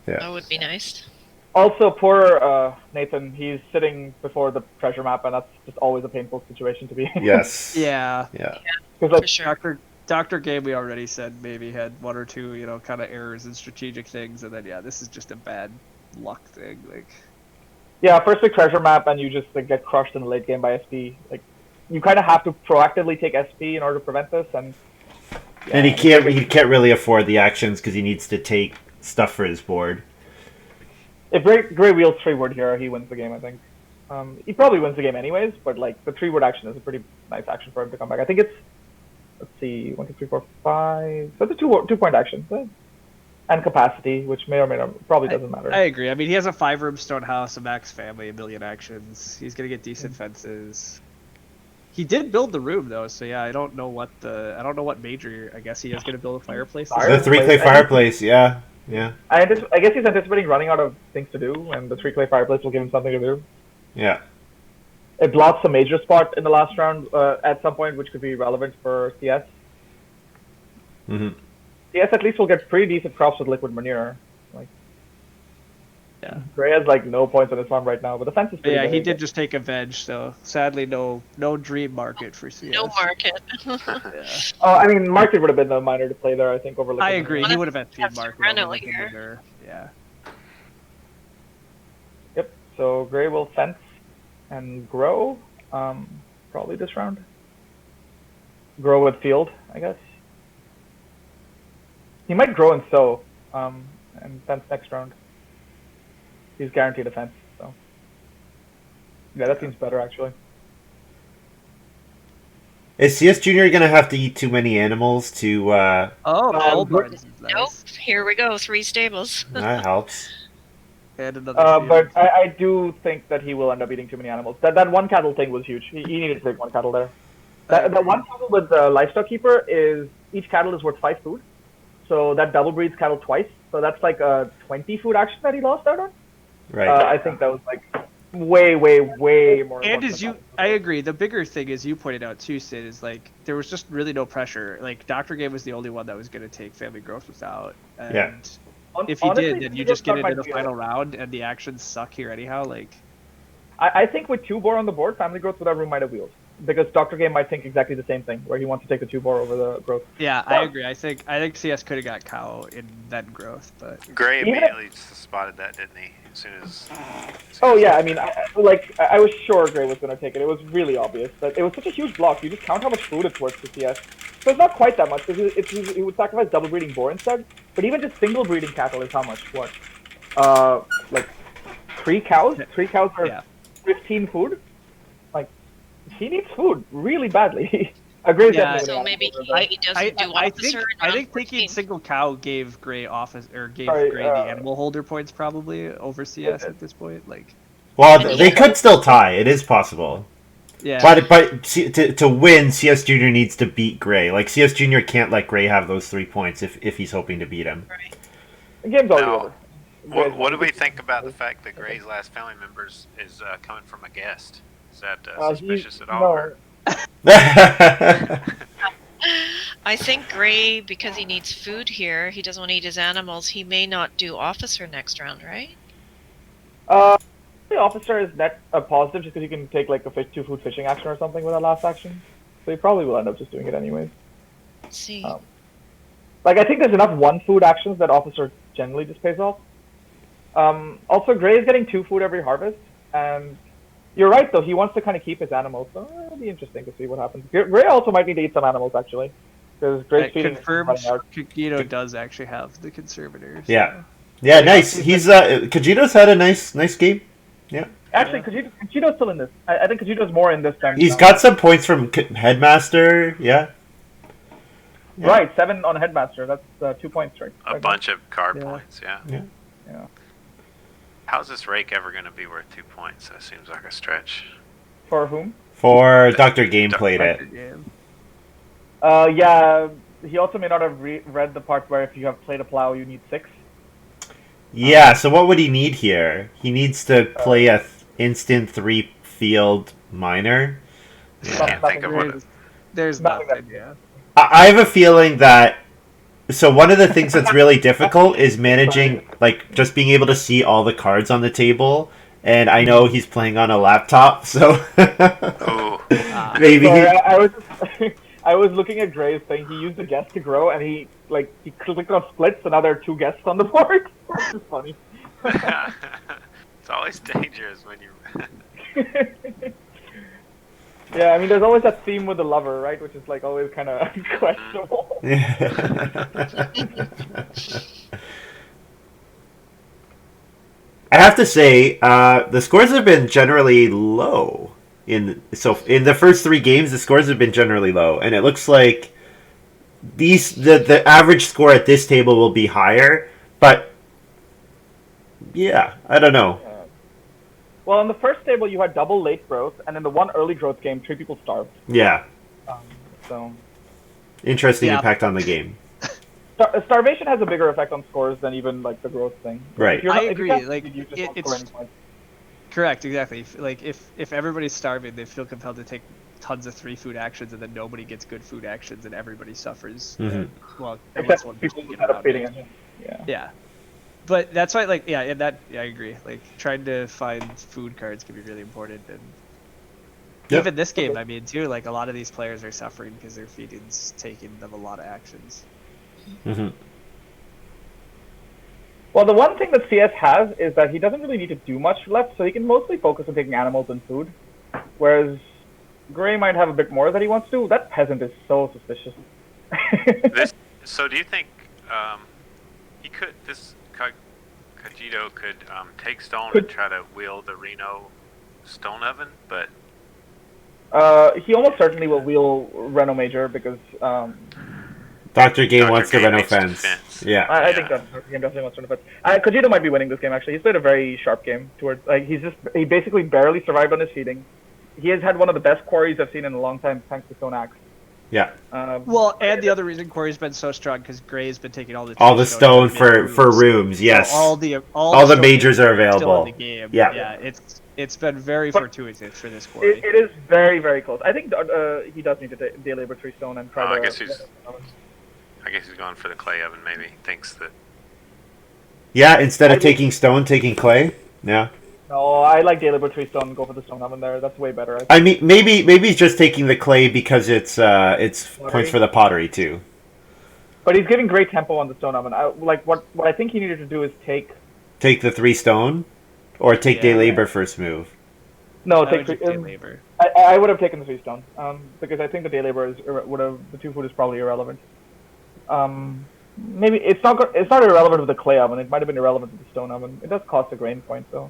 That would be nice. Also, poor Nathan, he's sitting before the treasure map, and that's just always a painful situation to be in. Yes. Yeah. Yeah. Because For sure. Dr. Game, we already said maybe had 1 or 2, kind of errors in strategic things, and then this is just a bad luck thing. Like, yeah, first big treasure map, and you just get crushed in the late game by SP. Like, you kind of have to proactively take SP in order to prevent this, and And he can't really afford the actions because he needs to take stuff for his board. if Gray wheels 3 wood here, he wins the game. I think. He probably wins the game anyways, but like the 3 wood action is a pretty nice action for him to come back. I think it's, let's see, 1, 2, 3, 4, 5. So it's a 2-point action, and capacity, which may or may not probably doesn't matter. I agree. I mean, he has a 5-room stone house, a max family, a million actions. He's gonna get decent fences. He did build the room though, so yeah, I don't know what major. I guess he is gonna build a fireplace. The 3-clay fireplace, yeah. I guess he's anticipating running out of things to do, and the 3-clay fireplace will give him something to do. Yeah. It blocks a major spot in the last round at some point, which could be relevant for CS. Mm-hmm. CS at least will get pretty decent crops with liquid manure. Yeah. Gray has no points on his farm right now, but the fence is pretty Yeah, big. he did just take a veg, so sadly no dream market for CS. No market. Yeah. I mean, market would have been the miner to play there, I think, over liquid I manure. agree. He would have SP'd Have market Serrano over liquid here. manure. Yeah. Yep, so Gray will fence and grow, probably this round. Grow with field, I guess. He might grow and sow, and fence next round. He's guaranteed a fence, so. Yeah, that seems better, actually. Is CS Junior gonna have to eat too many animals to? Oh, pole Gr- barns is Nope. nice. Here we go. 3 stables. That helps. And another field. But I do think that he will end up eating too many animals. That one cattle thing was huge. He needed to take one cattle there. That one cattle with the livestock keeper is each cattle is worth 5 food. So that double breeds cattle twice. So that's like a 20 food action that he lost out on. Right. I think that was like way more. And important as than you, that. I agree. The bigger thing, as you pointed out too, Sid, is like there was just really no pressure. Like Dr. Game was the only one that was going to take family growth without. And Yeah. if he Honestly, did, then you Tito just get Scott into the might be final round, and the actions suck here anyhow. Like, I think with 2 boar on the board, family growth without room might have wheels. Because Dr. Game might think exactly the same thing, where he wants to take the 2 boar over the growth. yeah, I agree. I think CS could have got cow in that growth, but Gray Even immediately spotted that, didn't he? As soon as. Oh yeah, I mean, I was sure Gray was going to take it. It was really obvious, but it was such a huge block. You just count how much food it's worth to CS. So it's not quite that much because it would sacrifice double breeding boar instead. But even just single breeding cattle is how much? What? Like 3 cows? 3 cows are yeah. 15 food. Like he needs food really badly. Agree. Yeah, So maybe he doesn't I do think officer. I on think taking 14. single cow gave Gray office or gave Sorry, Gray the animal holder points probably over CS at this point. Like, Well, And they he- could still tie. It is possible. yeah, But to win, CS Junior needs to beat Gray. Like CS Junior can't let Gray have those 3 points if he's hoping to beat him. Right. The game's already No. over. What do we think about the fact that Gray's last family members is coming from a guest? Is that suspicious at all? No. Or? I think Gray, because he needs food here, he doesn't want to eat his animals. He may not do officer next round, right? The officer is net a positive just because you can take like a 2 food fishing action or something with that last action. So he probably will end up just doing it anyways. Let's see. Like I think there's enough 1 food actions that officer generally just pays off. Also, Gray is getting 2 food every harvest, and you're right though. He wants to kind of keep his animals, so it'll be interesting to see what happens. Gray also might need to eat some animals actually, because Gray's feeding. confirmed. Kikito does actually have the conservators. Yeah. Yeah, nice. He's Kajito's had a nice game. Yeah. Actually, Kajito's still in this. I think Kajito's more in this than. He's got some points from Headmaster. Yeah. Right, 7 on Headmaster. That's 2 points, right? A bunch of card points, yeah. Yeah. Yeah. How's this rake ever going to be worth 2 points? That seems like a stretch. For whom? For Dr. Game played it. Yeah. He also may not have read the part where if you have played a plow, you need 6. Yeah, so what would he need here? He needs to play a instant 3 field miner. I can't think of what. There's Nothing nothing. that- Yeah. I have a feeling that. So one of the things that's really difficult is managing, like, just being able to see all the cards on the table. And I know he's playing on a laptop, so Oh, maybe Sorry, he, I was looking at Gray's thing. He used the guest to grow, and he clicked on splits, and now there are 2 guests on the board. Which is funny. it's always dangerous when you. Yeah, I mean, there's always that theme with the lover, right? Which is like always kind of questionable. I have to say, the scores have been generally low. In the first 3 games, the scores have been generally low, and it looks like the average score at this table will be higher. But yeah, I don't know. Well, in the first table, you had double late growth, and in the 1 early growth game, 3 people starved. Yeah, So interesting Yeah. impact on the game. starvation has a bigger effect on scores than even like the growth thing. Right. If you're not- I if you agree, can't like, succeed, you just it- won't it's- score any points. Correct, exactly. Like if everybody's starving, they feel compelled to take tons of 3 food actions, and then nobody gets good food actions, and everybody suffers. Mhm. Well, unless one Except people person who get end up around feeding it. it. Yeah. Yeah, but that's why, like, yeah, and I agree. Like, trying to find food cards can be really important, and Yep. even this game, I mean, too. Like, a lot of these players are suffering because their feeding's taking them a lot of actions. Hmm. Well, the one thing that CS has is that he doesn't really need to do much left, so he can mostly focus on taking animals and food. Whereas Gray might have a bit more that he wants to. That peasant is so suspicious. So do you think he could Kajito could take stone and try to wield the Reno stone oven, but He almost certainly will wheel Reno Major because Dr. Game Dr. wants to Game run needs offense. defense. Yeah. I think that Dr. Game definitely wants to defense. Kojito might be winning this game actually. He's played a very sharp game towards he basically barely survived on his feeding. He has had one of the best quarries I've seen in a long time thanks to Stone Axe. Yeah. Well, and the other reason Corey's been so strong because Gray's been taking all the stone for rooms. Yes. So all the stone majors are still available. in the game. Yeah. Yeah. It's been very fortuitous for this Corey. It is very, very close. I think he does need to day labor 3 stone and try to. I guess he's going for the clay oven. Maybe thinks that. Yeah, instead of taking stone, taking clay. Yeah. No, I like day labor 3 stone and go for the stone oven there. That's way better. I mean, maybe he's just taking the clay because it's points for the pottery too. But he's giving great tempo on the stone oven. What I think he needed to do is take the 3 stone, or take day labor first move. No, take day labor. I would have taken the 3 stone because I think the day labor the 2 food is probably irrelevant. Maybe it's not irrelevant with the clay oven. It might have been irrelevant with the stone oven. It does cost a grain point though.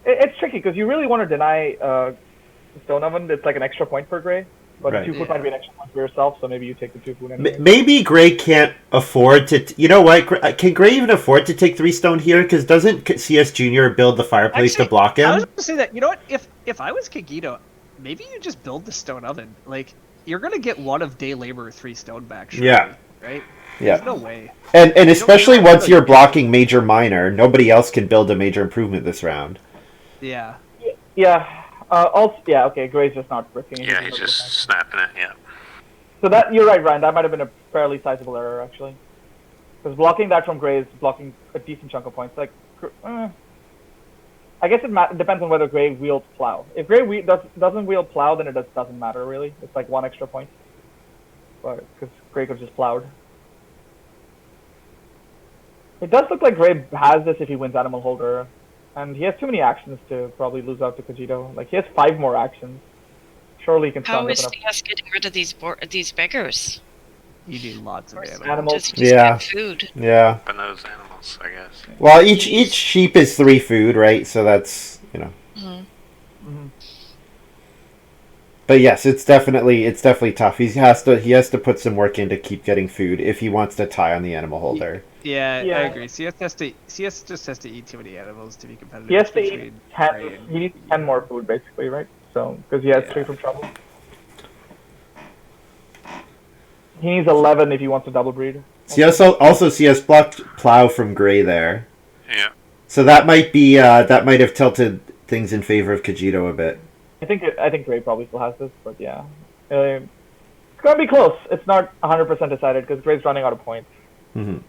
It's tricky because you really want to deny the stone oven. It's like an extra point per Gray, but the 2 food might be an extra point for yourself. So maybe you take the 2 food. Anyway. Maybe Gray can't afford to. You know what? Can Gray even afford to take 3 stone here? Because doesn't CS Junior build the fireplace to block him? I was going to say that. You know what? If I was Kagito, maybe you just build the stone oven. Like you're going to get one of day labor 3 stone back. Surely, right. Yeah. There's no way. And especially once you're blocking major minor, nobody else can build a major improvement this round. Yeah. Yeah. Okay. Gray's just not risking it. Yeah, he's just snapping it. Yeah. So that you're right, Ryan. That might have been a fairly sizable error actually, because blocking that from Gray is blocking a decent chunk of points. Like, I guess it depends on whether Gray wields plow. If Gray doesn't wield plow, then it doesn't matter really. It's like 1 extra point, but because Gray could just plowed. It does look like Gray has this if he wins Animal Holder, and he has too many actions to probably lose out to Kojito. Like, he has 5 more actions. Surely he can stand How up is enough. CS getting rid of these beggars? You need lots of animals. Does he just get food? Yeah. And those animals, I guess. Well, each sheep is 3 food, right? So that's, But yes, it's definitely tough. He has to put some work in to keep getting food if he wants to tie on the animal holder. Yeah, I agree. CS just has to eat too many animals to be competitive. He has to eat 10. He needs 10 more food, basically, right? So because he has 3 from trouble. He needs 11 if he wants to double breed. CS also CS blocked plow from Gray there. Yeah. So that might have tilted things in favor of Kojito a bit. I think Gray probably still has this, but yeah, it's gonna be close. It's not 100% decided because Gray's running out of points. Mm-hmm.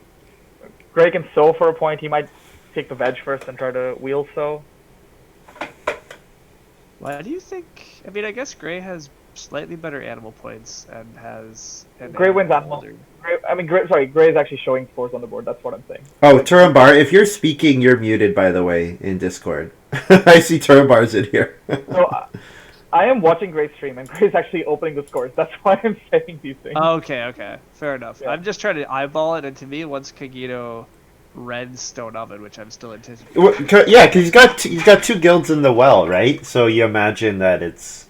Gray can sow for a point. He might take the veg first and try to wheel sow. Why do you think? I mean, I guess Gray has slightly better animal points and has. Gray wins animal. Gray is actually showing scores on the board. That's what I'm saying. Oh, Turumbar, if you're speaking, you're muted, by the way, in Discord. I see Turumbar's in here. So, I am watching Gray's stream, and Gray's actually opening the scores. That's why I'm saying these things. Okay. Fair enough. Yeah. I'm just trying to eyeball it, and to me, once Kagito reds Stone Oven, which I'm still anticipating. Yeah, because he's got 2 guilds in the well, right? So you imagine that it's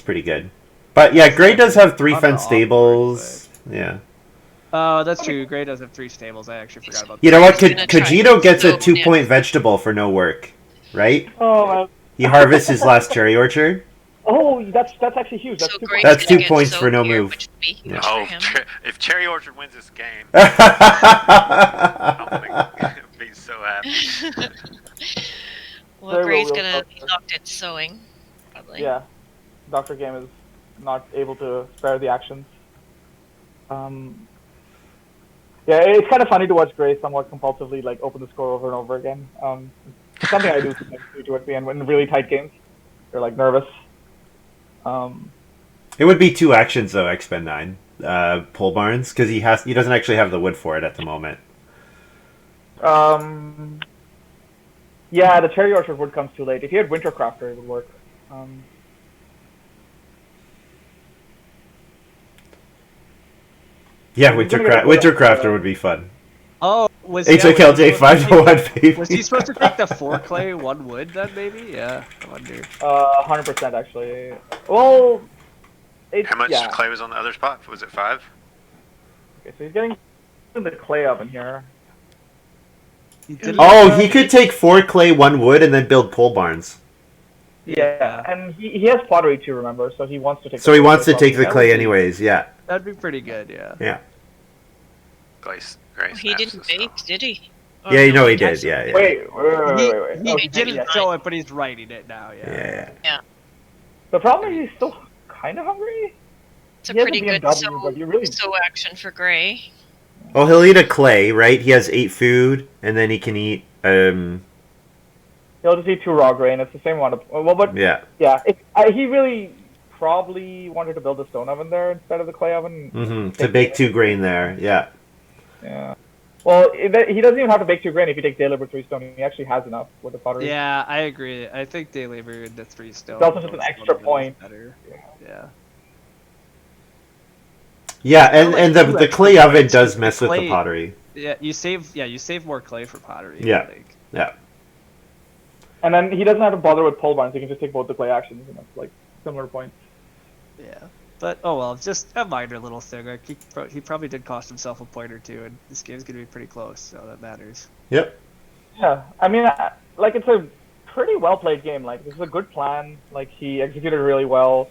pretty good. But yeah, Gray does have 3 fence stables. Yeah. Oh, that's true. Gray does have 3 stables. I actually forgot about that. You know what? Kojito gets a 2-point vegetable for no work, right? Oh. He harvests his last cherry orchard. Oh, that's actually huge. That's So 2 Gray's points. That's gonna 2 get points for no soaked here, move. which would be huge Yeah. for him. If Cherry Orchard wins this game, I'm gonna be so happy. Well, Very Gray's well gonna wheeled be locked at sewing, probably. Yeah, Dr. Game is not able to spare the actions. Yeah, it's kind of funny to watch Gray somewhat compulsively like open the score over and over again. It's something I do towards the end when really tight games. You're like nervous. It would be 2 actions though, expend 9. Pole barns, because he doesn't actually have the wood for it at the moment. Yeah, the cherry orchard wood comes too late. If he had winter crafter, it would work. Yeah, winter crafter would be fun. Oh, was HOKLJ 5-1, baby. Was he supposed to take the 4 clay, 1 wood then, maybe? Yeah, I wonder. 100% actually. Well, How much yeah. clay was on the other spot? Was it 5? Okay, so he's getting in the clay oven here. He did Oh, he could take 4 clay, 1 wood, and then build pole barns. Yeah, and he has pottery too, remember? So he wants to take. So he wants to clay take the That clay would be- anyways, yeah. That'd be pretty good, yeah. Yeah. Grace He didn't snaps this bake, stuff. did he? Or Yeah, you know he had did, some? yeah. Wait. He Oh, didn't yeah. show it, but he's writing it now, Yeah. The problem is he's still kind of hungry. It's a He has pretty good BMW, but you really. so action for Gray. Well, he'll eat a clay, right? He has 8 food, and then he can eat, He'll just eat 2 raw grain. It's the same amount of. Well, but yeah. he really probably wanted to build a stone oven there instead of the clay oven. Mm-hmm. To bake 2 grain there, yeah. Yeah. Well, he doesn't even have to bake 2 grain if you take day labor 3 stone. He actually has enough with the pottery. Yeah, I agree. I think day labor and the 3 stone. It's also just an extra point. Better. Yeah. Yeah, and, like and two the extra clay oven points. does The mess with the clay- pottery. Yeah, you save more clay for pottery. Yeah. I think. Yeah. And then he doesn't have to bother with pole barns. He can just take both the clay actions, and that's like similar points. Yeah. But oh well, just a minor little thing. Like he probably did cost himself a point or 2, and this game's gonna be pretty close, so that matters. Yep. Yeah, I mean, like it's a pretty well played game. Like this is a good plan. Like he executed really well.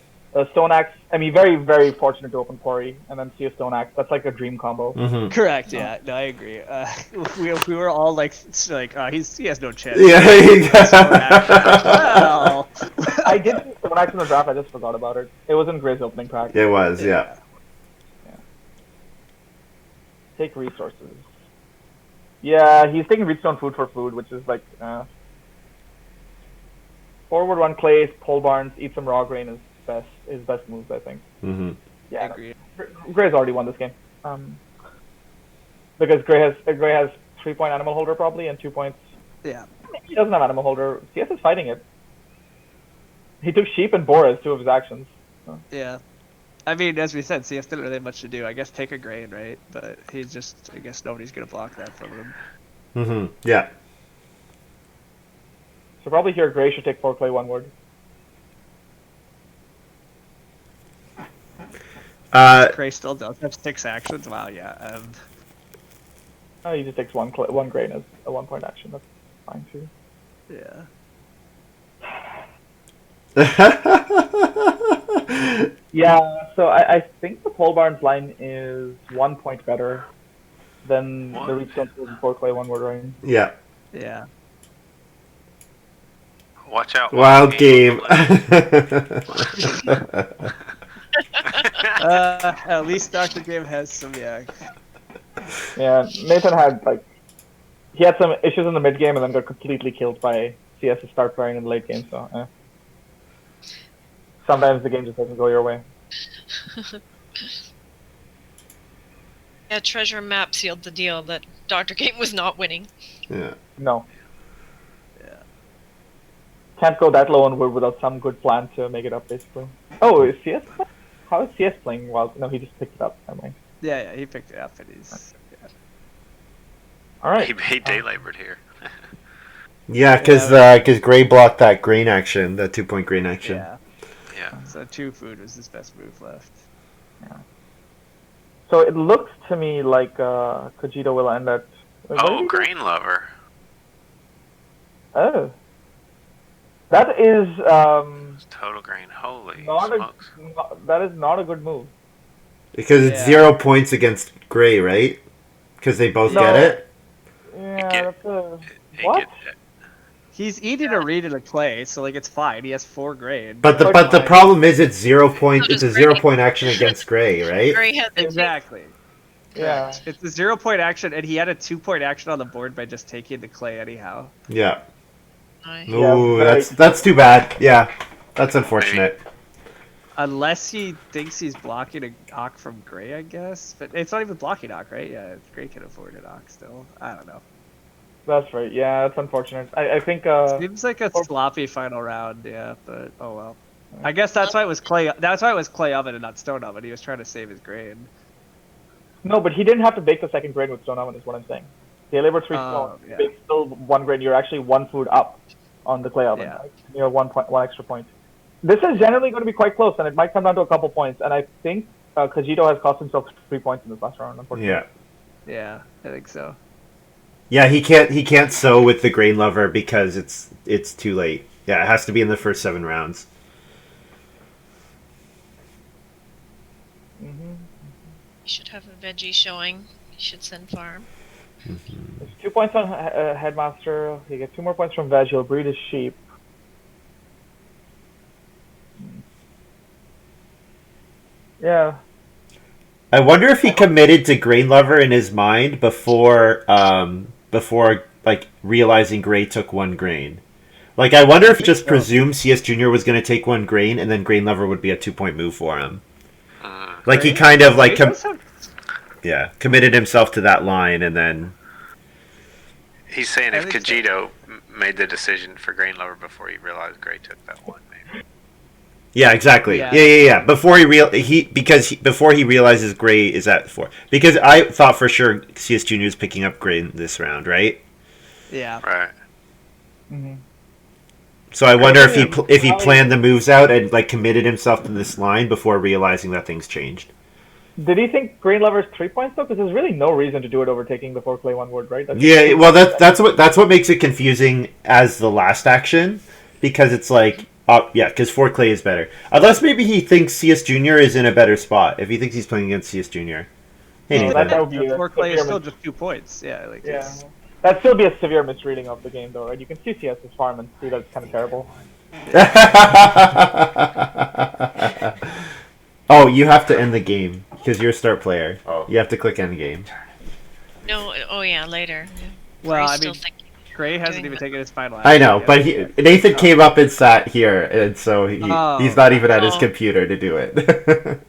Stone axe. I mean, very very fortunate to open quarry and then see a stone axe. That's like a dream combo. Mm-hmm. Correct. Yeah. No, I agree. We were all like he has no chance. Yeah. Well. I did see stone axe in the draft. I just forgot about it. It was in Gray's opening pack. It was, yeah. Take resources. Yeah, he's taking Reedstone food for food, which is like forward 1 clays, pole barns, eat some raw grain is his best moves, I think. Mm-hmm. Yeah, I agree. Gray's already won this game. Because Gray has 3-point animal holder probably and 2 points. Yeah. He doesn't have animal holder. CS is fighting it. He took sheep and boar as 2 of his actions. So. Yeah. I mean, as we said, CS didn't really have much to do. I guess take a grain, right? But I guess nobody's gonna block that from him. Mm-hmm. Yeah. So probably here Gray should take 4 clay 1 wood. Gray still does have 6 actions. Wow, yeah. He just takes 1 grain as a 1-point action. That's fine too. Yeah. Yeah, so I think the pole barns line is 1 point better than the Reedstone food and 4 clay 1 wood rain. Yeah. Yeah. Watch out. Wild game. At least Dr. Game has some, yeah. Yeah, Nathan had he had some issues in the mid game and then got completely killed by CS's start playing in the late game. So sometimes the game just doesn't go your way. Yeah, treasure map sealed the deal that Dr. Game was not winning. Yeah. No, Yeah. can't go that low on wood without some good plan to make it up. Basically. Oh, is CS? How is CS playing? Well, no, he just picked it up. Never mind. Yeah, he picked it up and he's. Yeah. All right. He day labored here. Yeah, because Gray blocked that grain action, that 2-point grain action. Yeah. Yeah. So 2 food was his best move left. So it looks to me like Kojito will end at. Oh, grain lover. Oh. That is Total grain. Holy not smokes. that is not a good move. Because it's 0 points against Gray, right? Because they both No. get it? Yeah, Get- that's a He what? get- He's eating a reed in a clay, so like it's fine. He has 4 grain. But the But- problem is it's 0 point. So It's a does 0 Gray. point action against Gray, right? Gray had the Exactly. Yeah. It's a 0-point action, and he had a 2-point action on the board by just taking the clay anyhow. Yeah. Nice. Ooh, very- that's too bad. Yeah, that's unfortunate. Unless he thinks he's blocking a knock from Gray, I guess. But it's not even blocking knock, right? Yeah, Gray can afford a knock still. I don't know. That's right. Yeah, it's unfortunate. I think Seems like a sloppy final round, yeah. But oh well. I guess that's why it was clay. That's why it was clay oven and not stone oven. He was trying to save his grain. No, but he didn't have to bake the second grain with stone oven, is what I'm saying. He delivered 3 stones. yeah. Bake still 1 grain. You're actually 1 food up on the clay oven. Yeah. Right? You're 1 extra point. This is generally going to be quite close, and it might come down to a couple points. And I think Kajito has cost himself 3 points in this last round, unfortunately. Yeah. Yeah, I think so. Yeah, he can't sew with the grain lover because it's too late. Yeah, it has to be in the first 7 rounds. Mm-hmm. You should have a veggie showing. You should send farm. There's 2 points on Headmaster. He gets 2 more points from Veg. He'll breed his sheep. Yeah. I wonder if he committed to grain lover in his mind before like realizing Gray took 1 grain. Like, I wonder if he just presumed CS Junior was going to take 1 grain, and then grain lover would be a 2-point move for him. Like, he kind of like committed himself to that line, and then He's saying I if think so. Kajito made the decision for grain lover before he realized Gray took that one, maybe. yeah, exactly. Yeah. Yeah. Before before he realizes Gray is at 4, because I thought for sure CS Junior is picking up Gray in this round, right? Yeah. Right. Mm-hmm. So I wonder if he planned the moves out and like committed himself to this line before realizing that things changed. Did he think Grain Lover's 3 points though? Because there's really no reason to do it overtaking before Clay 1 wood, right? Yeah, well that's what makes it confusing as the last action, because it's like because 4 Clay is better. Unless maybe he thinks CS Junior is in a better spot. If he thinks he's playing against CS Junior. Hey, No, Nathan. that would be a 4 clay is severe still just 2 points. Yeah, like Yeah. it's- That'd still be a severe misreading of the game though, right? You can see CS's farm and see that it's kind of terrible. Oh, you have to end the game because you're a start player. Oh. You have to click end game. No, oh yeah, later. Yeah. Well, Gray's I still mean, thinking. Gray hasn't doing even that. taken his final. I know, action yet. but Nathan came up and sat here, and so he's not even at his Oh. computer to do it.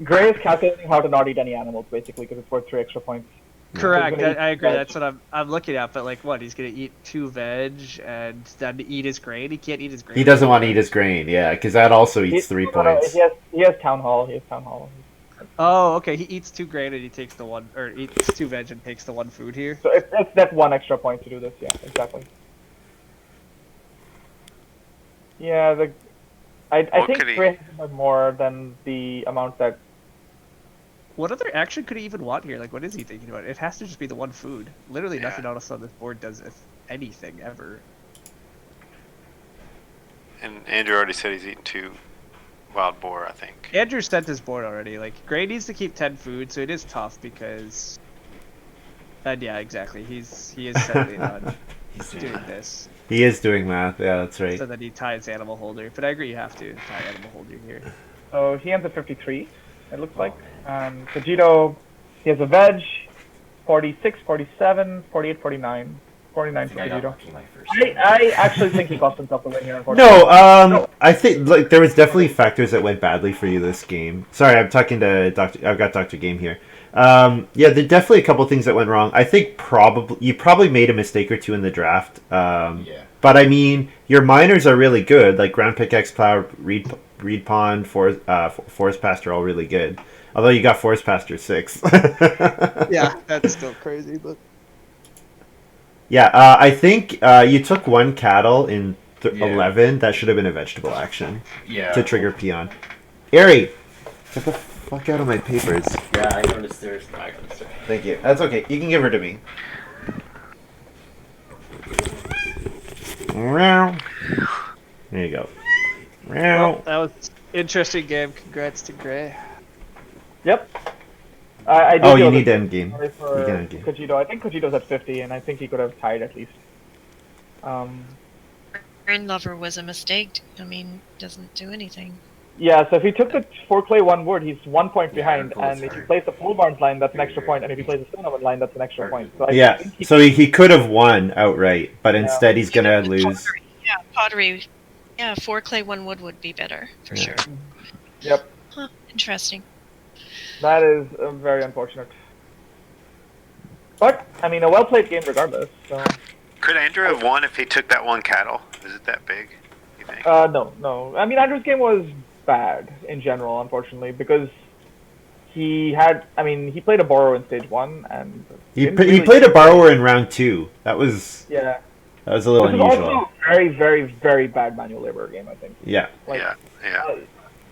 Gray is calculating how to not eat any animals basically because it's worth 3 extra points. Correct. He's gonna eat I agree. veg. That's what I'm looking at. But like, what? He's gonna eat 2 veg and then eat his grain. He can't eat his grain. He doesn't want to eat his grain, yeah, because that also eats 3 points. He has town hall. He has town hall. Oh, okay. He eats 2 grain and he takes the 1, or eats 2 veg and takes the 1 food here. So that's 1 extra point to do this. Yeah, exactly. Yeah, I What think could he- Gray has more than the amount that. What other action could he even want here? Like, what is he thinking about? It has to just be the 1 food. Literally, Yeah. nothing else on this board does anything ever. And Andrew already said he's eating 2 wild boar, I think. Andrew sent his board already. Like, Gray needs to keep 10 food, so it is tough because. And yeah, exactly. He is settling on doing this. He is doing math, yeah, that's right. So that he ties animal holder. But I agree, you have to tie animal holder here. So he ends at 53, it looks like. Kajito, he has a veg, 46, 47, 48, 49. 49 for I got Kajito. lucky my first. I actually think he cost himself the win here, unfortunately. No, I think like there was definitely factors that went badly for you this game. Sorry, I'm talking to I've got Dr. Game here. Yeah, there are definitely a couple things that went wrong. I think you probably made a mistake or 2 in the draft. Yeah. But I mean, your miners are really good. Like ground pickaxe, plow, reed pond, forest pasture, all really good. Although you got forest pasture 6. Yeah, that's still crazy, but. Yeah, I think you took 1 cattle in Yeah. 11. That should have been a vegetable action Yeah. to trigger peon. Ari, get the fuck out of my papers. Yeah, I noticed there's. I noticed there. Thank you. That's okay. You can give her to me. There you go. Well, that was interesting game. Congrats to Gray. Yep. I do Oh, feel you need that- to end game. Sorry You for can end game. Kajito. I think Kajito's at 50, and I think he could have tied at least. Grain lover was a mistake. I mean, doesn't do anything. Yeah, so if he took the 4 clay 1 wood, he's 1 point Yeah, behind, cool, and if he sorry. plays the pole barns line, that's an extra point, and if he plays the stone oven line, that's an extra point. So I Yeah, think so he could have won outright, but instead he's gonna lose. Pottery. Yeah, pottery. Yeah, 4 clay 1 wood would be better for Yeah. sure. Yep, Huh, interesting. that is very unfortunate. But I mean, a well played game regardless. So Could Andrew have won if he took that 1 cattle? Is it that big, you think? no. I mean, Andrew's game was bad in general, unfortunately, because he had. I mean, he played a borrower in stage 1, and He didn't really- played a borrower in round 2. That was Yeah, a little this is unusual. also a very, very, very bad manual labor game. I think. Yeah. Like, Yeah.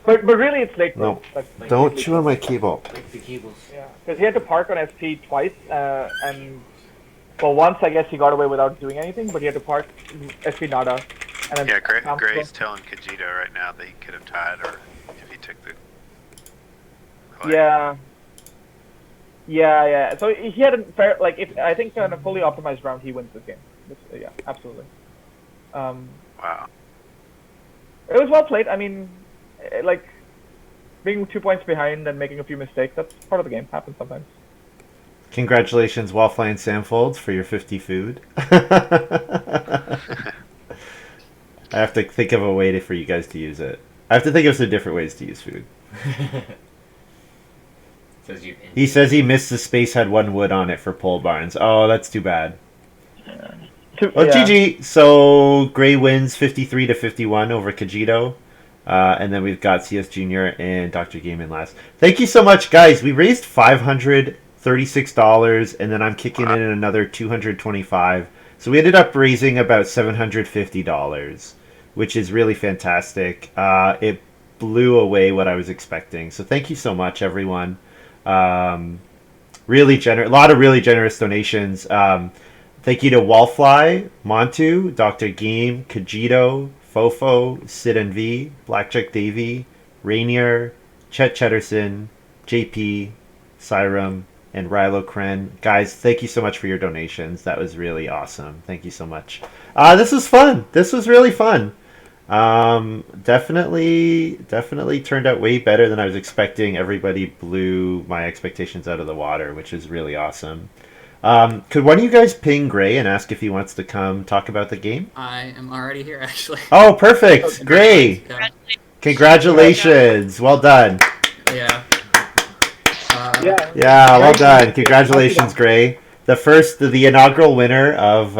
But really, it's late. No. That's Don't really chew on my cable. Like the cables. Yeah, because he had to park on SP twice, and well, once I guess he got away without doing anything, but he had to park SP Nada, and then Yeah, Gray's telling Kajito right now that he could have tied, or if he took the. Clay. Yeah. So he had a fair, like, if I think on a fully optimized round, he wins this game. Yeah, absolutely. Wow. It was well played. I mean, like, being 2 points behind and making a few mistakes, that's part of the game. Happens sometimes. Congratulations, Wallfly and Samfolds, for your 50 food. I have to think of a way for you guys to use it. I have to think of some different ways to use food. He says he missed the space had 1 wood on it for pole barns. Oh, that's too bad. Oh, GG. So Gray wins 53 to 51 over Kajito. And then we've got CS Junior and Dr. Game in last. Thank you so much, guys. We raised $536, and then I'm kicking in another $225. So we ended up raising about $750, which is really fantastic. It blew away what I was expecting. So thank you so much, everyone. Really generous, a lot of really generous donations. Thank you to Wallfly, Montu, Dr. Game, Kajito, Fofo, Sid and V, Blackjack Davey, Rainier, Chet Chedderson, JP, Cyrum, and Rilo Kren. Guys, thank you so much for your donations. That was really awesome. Thank you so much. This was fun. This was really fun. Definitely turned out way better than I was expecting. Everybody blew my expectations out of the water, which is really awesome. Could one of you guys ping Gray and ask if he wants to come talk about the game? I am already here, actually. Oh, perfect. Gray. Yeah. Congratulations. Well done. Yeah. Yeah, well done. Congratulations, Gray. The inaugural winner of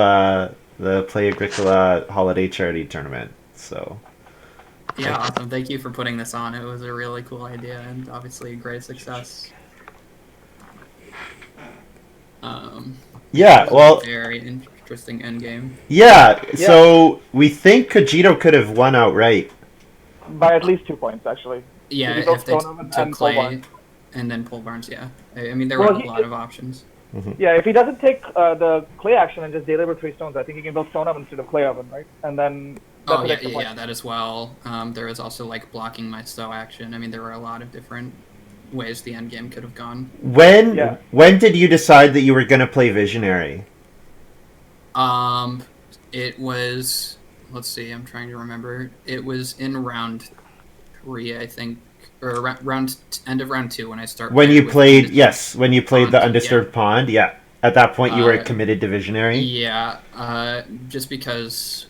the Play-agricola Holiday Charity Tournament. So. Yeah, awesome. Thank you for putting this on. It was a really cool idea and obviously a great success. Yeah, well, very interesting end game. Yeah, so we think Kajito could have won outright. By at least 2 points, actually. Yeah, if they took Clay and then Pole Barns, yeah. I mean, there were a lot of options. Mm-hmm. Yeah, if he doesn't take the Clay action and just deliver 3 stones, I think he can build Stone Oven instead of Clay Oven, right? And then... yeah, that as well. There was also, like, blocking my Stow action. I mean, there were a lot of different ways the end game could have gone. When did you decide that you were going to play Visionary? It was, let's see, I'm trying to remember. It was in round 3, I think, or end of round 2 when I started. When you played the Undisturbed Pond, yeah. At that point, you were committed to Visionary. Yeah, just because.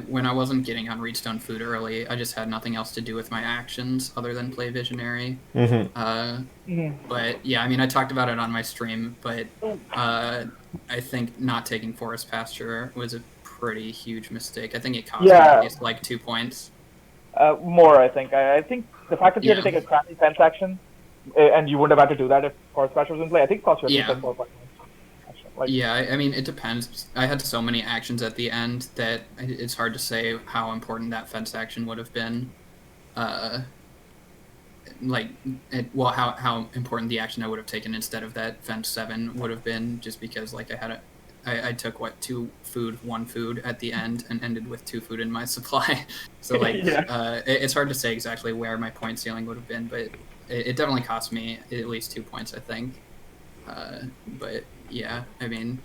When I wasn't getting on Reedstone food early, I just had nothing else to do with my actions other than play Visionary. But yeah, I mean, I talked about it on my stream, but I think not taking Forest Pasture was a pretty huge mistake. I think it cost me at least like 2 points. More, I think. I think the fact that you had to take a crappy fence action, and you wouldn't have had to do that if Forest Pasture was in play, I think it cost you at least 4 points. Yeah, I mean, it depends. I had so many actions at the end that it's hard to say how important that fence action would have been. How important the action I would have taken instead of that fence 7 would have been, just because like I took 2 food, 1 food at the end and ended with 2 food in my supply. So it's hard to say exactly where my point ceiling would have been, but it definitely cost me at least 2 points, I think. But yeah, I mean,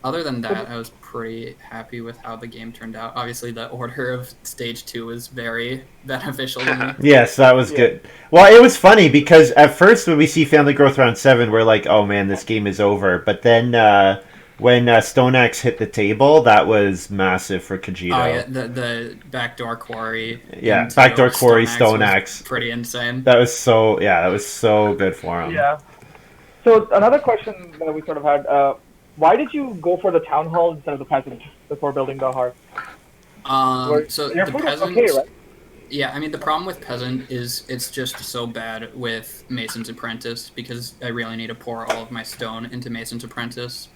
other than that, I was pretty happy with how the game turned out. Obviously, the order of stage 2 was very beneficial to me. Yes, that was good. Well, it was funny because at first when we see Family Growth round 7, we're like, oh man, this game is over. But then when Stoneaxe hit the table, that was massive for Kajito. Oh yeah, the backdoor quarry. Yeah, backdoor quarry Stoneaxe. Pretty insane. That was so good for him. Yeah. So another question that we sort of had, why did you go for the town hall instead of the peasant before building the heart? So the peasant, okay, right? Yeah, I mean, the problem with Peasant is it's just so bad with Mason's Apprentice because I really need to pour all of my stone into Mason's Apprentice.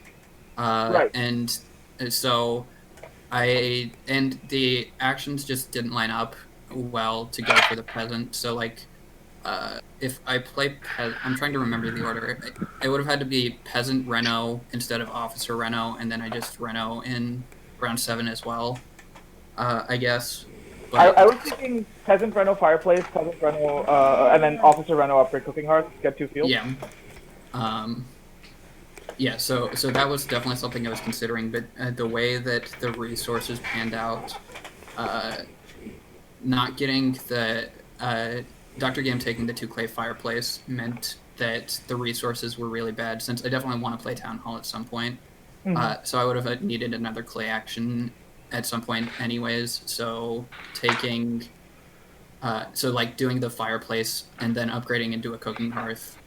Right. And so and the actions just didn't line up well to go for the Peasant. So, like, if I play I'm trying to remember the order. It would have had to be Peasant Reno instead of Officer Reno, and then I just Reno in round 7 as well, I guess. But I was thinking Peasant Reno Fireplace, Peasant Reno, and then Officer Reno Upgrade Cooking Hearth, get 2 fields. yeah. Yeah, so that was definitely something I was considering, but the way that the resources panned out, not getting the Dr. Game taking the 2 clay fireplace meant that the resources were really bad, since I definitely want to play Town Hall at some point. So I would have needed another clay action at some point anyways, so taking... like doing the fireplace and then upgrading into a cooking hearth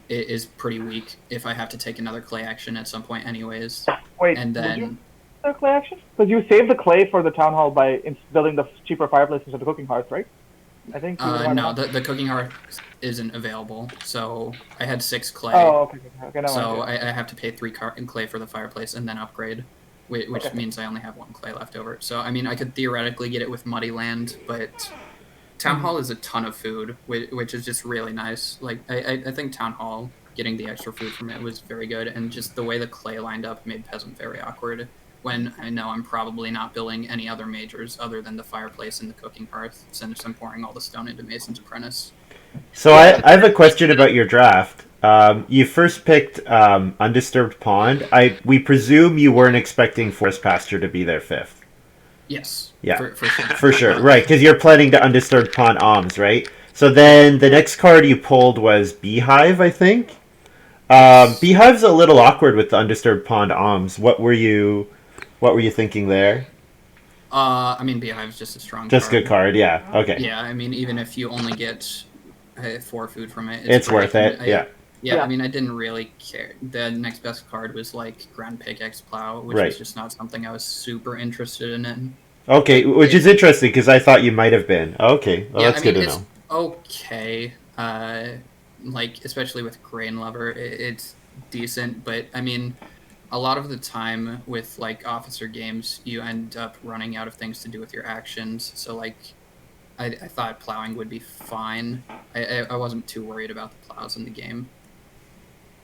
is pretty weak if I have to take another clay action at some point anyways. Wait, and did you then the clay action? Because you saved the clay for the town hall by building the cheaper fireplace instead of the cooking hearth, right? I think. no, the cooking hearth isn't available. So I had 6 clay. Oh, okay. Okay, so I have to pay 3 clay for the fireplace and then upgrade, which means I only have 1 clay left over. So I mean, I could theoretically get it with Muddy Land, but Town Hall is a ton of food, which is just really nice. Like I think Town Hall, getting the extra food from it was very good, and just the way the clay lined up made Peasant very awkward. When I know I'm probably not building any other majors other than the fireplace and the cooking hearth, since I'm pouring all the stone into Mason's Apprentice. So I have a question about your draft. You first picked Undisturbed Pond. We presume you weren't expecting Forest Pasture to be there 5th. Yes. Yeah, for sure. For sure, right? Because you're planning to Undisturbed Pond Alms, right? So then the next card you pulled was Beehive, I think. Beehive's a little awkward with the Undisturbed Pond Alms. What were you thinking there? I mean, Beehive's just a strong Just card. good card, yeah. Okay. Yeah, I mean, even if you only get 4 food from it, it's worth it. Yeah, I mean, I didn't really care. The next best card was like Ground Pickaxe Plow, which was just not something I was super interested in. Okay, which is interesting because I thought you might have been. Okay, well, yeah, that's I mean, good to it's know. Okay, like especially with Grain Lover, it's decent, but I mean, a lot of the time with like officer games, you end up running out of things to do with your actions. So like, I thought plowing would be fine. I wasn't too worried about the plows in the game.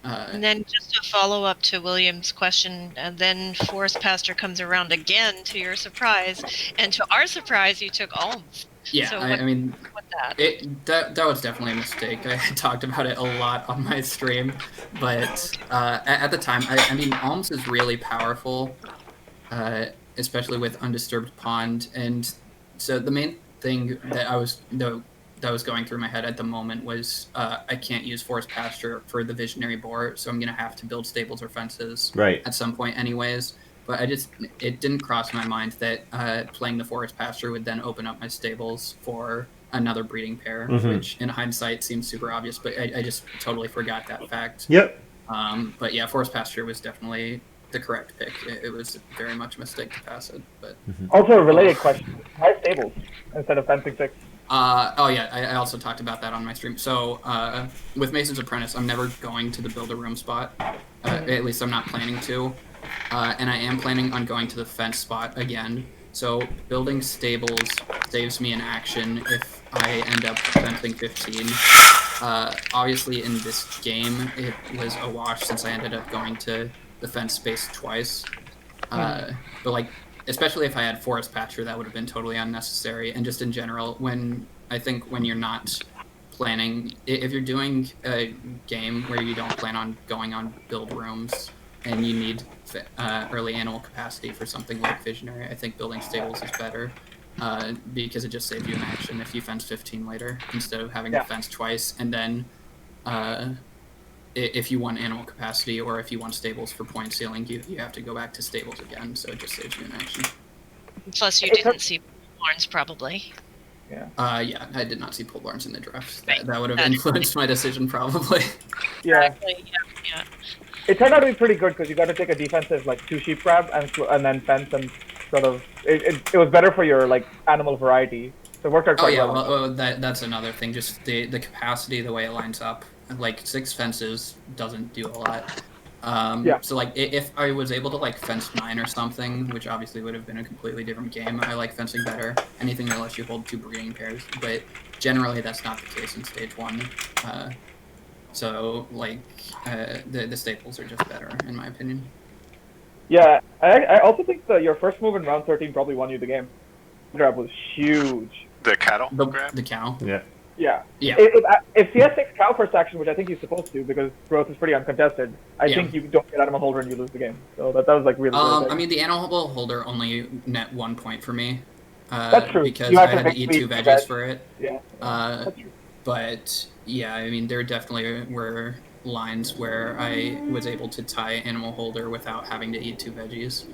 And then just a follow-up to William's question, and then Forest Pasture comes around again to your surprise, and to our surprise, you took Alms. Yeah, so I mean, that was definitely a mistake. I talked about it a lot on my stream, but at the time, I mean, Alms is really powerful, especially with Undisturbed Pond, and so the main thing that was going through my head at the moment was I can't use Forest Pasture for the Visionary Boar, so I'm going to have to build stables or fences at some point anyways. But it didn't cross my mind that playing the Forest Pasture would then open up my stables for another breeding pair, which in hindsight seems super obvious, but I just totally forgot that fact. Yep. But yeah, Forest Pasture was definitely the correct pick. It was very much a mistake to pass it. But also a related question: why stables instead of fencing 6? Oh yeah, I also talked about that on my stream. So with Mason's Apprentice, I'm never going to the build a room spot. At least I'm not planning to. And I am planning on going to the fence spot again. So building stables saves me an action if I end up fencing 15. Obviously in this game, it was a wash since I ended up going to the fence space twice. But like, especially if I had Forest Pasture, that would have been totally unnecessary. And just in general, when you're not planning, if you're doing a game where you don't plan on going on build rooms and you need early animal capacity for something like Visionary, I think building stables is better because it just saves you an action if you fence 15 later instead of having to fence twice. And then if you want animal capacity or if you want stables for point ceiling, you have to go back to stables again, so it just saves you an action. Plus, you didn't see Lawrence probably. Yeah. Yeah, I did not see pole barns in the draft. That would have influenced my decision probably. Yeah. Exactly. Yeah. It turned out to be pretty good because you got to take a defensive like 2 sheep grab and then fence and sort of it was better for your like animal variety So it worked out Oh quite yeah, well. well, that's another thing. Just the capacity, the way it lines up. Like 6 fences doesn't do a lot. Yeah. So like if I was able to like fence 9 or something, which obviously would have been a completely different game. I like fencing better. Anything that lets you hold 2 breeding pairs, but generally that's not the case in stage 1. So like the staples are just better in my opinion. Yeah, I also think that your first move in round 13 probably won you the game. Grab was huge. The cattle The grab? the cow. Yeah. Yeah. Yeah. If CS takes cow first action, which I think he's supposed to because growth is pretty uncontested, I Yeah. think you don't get animal holder and you lose the game. So that was like really good. I mean, the animal holder only net 1 point for me. That's true. Because You I have to had to make eat me 2 do veggies that. for it. Yeah. That's true. But yeah, I mean, there definitely were lines where I was able to tie animal holder without having to eat 2 veggies.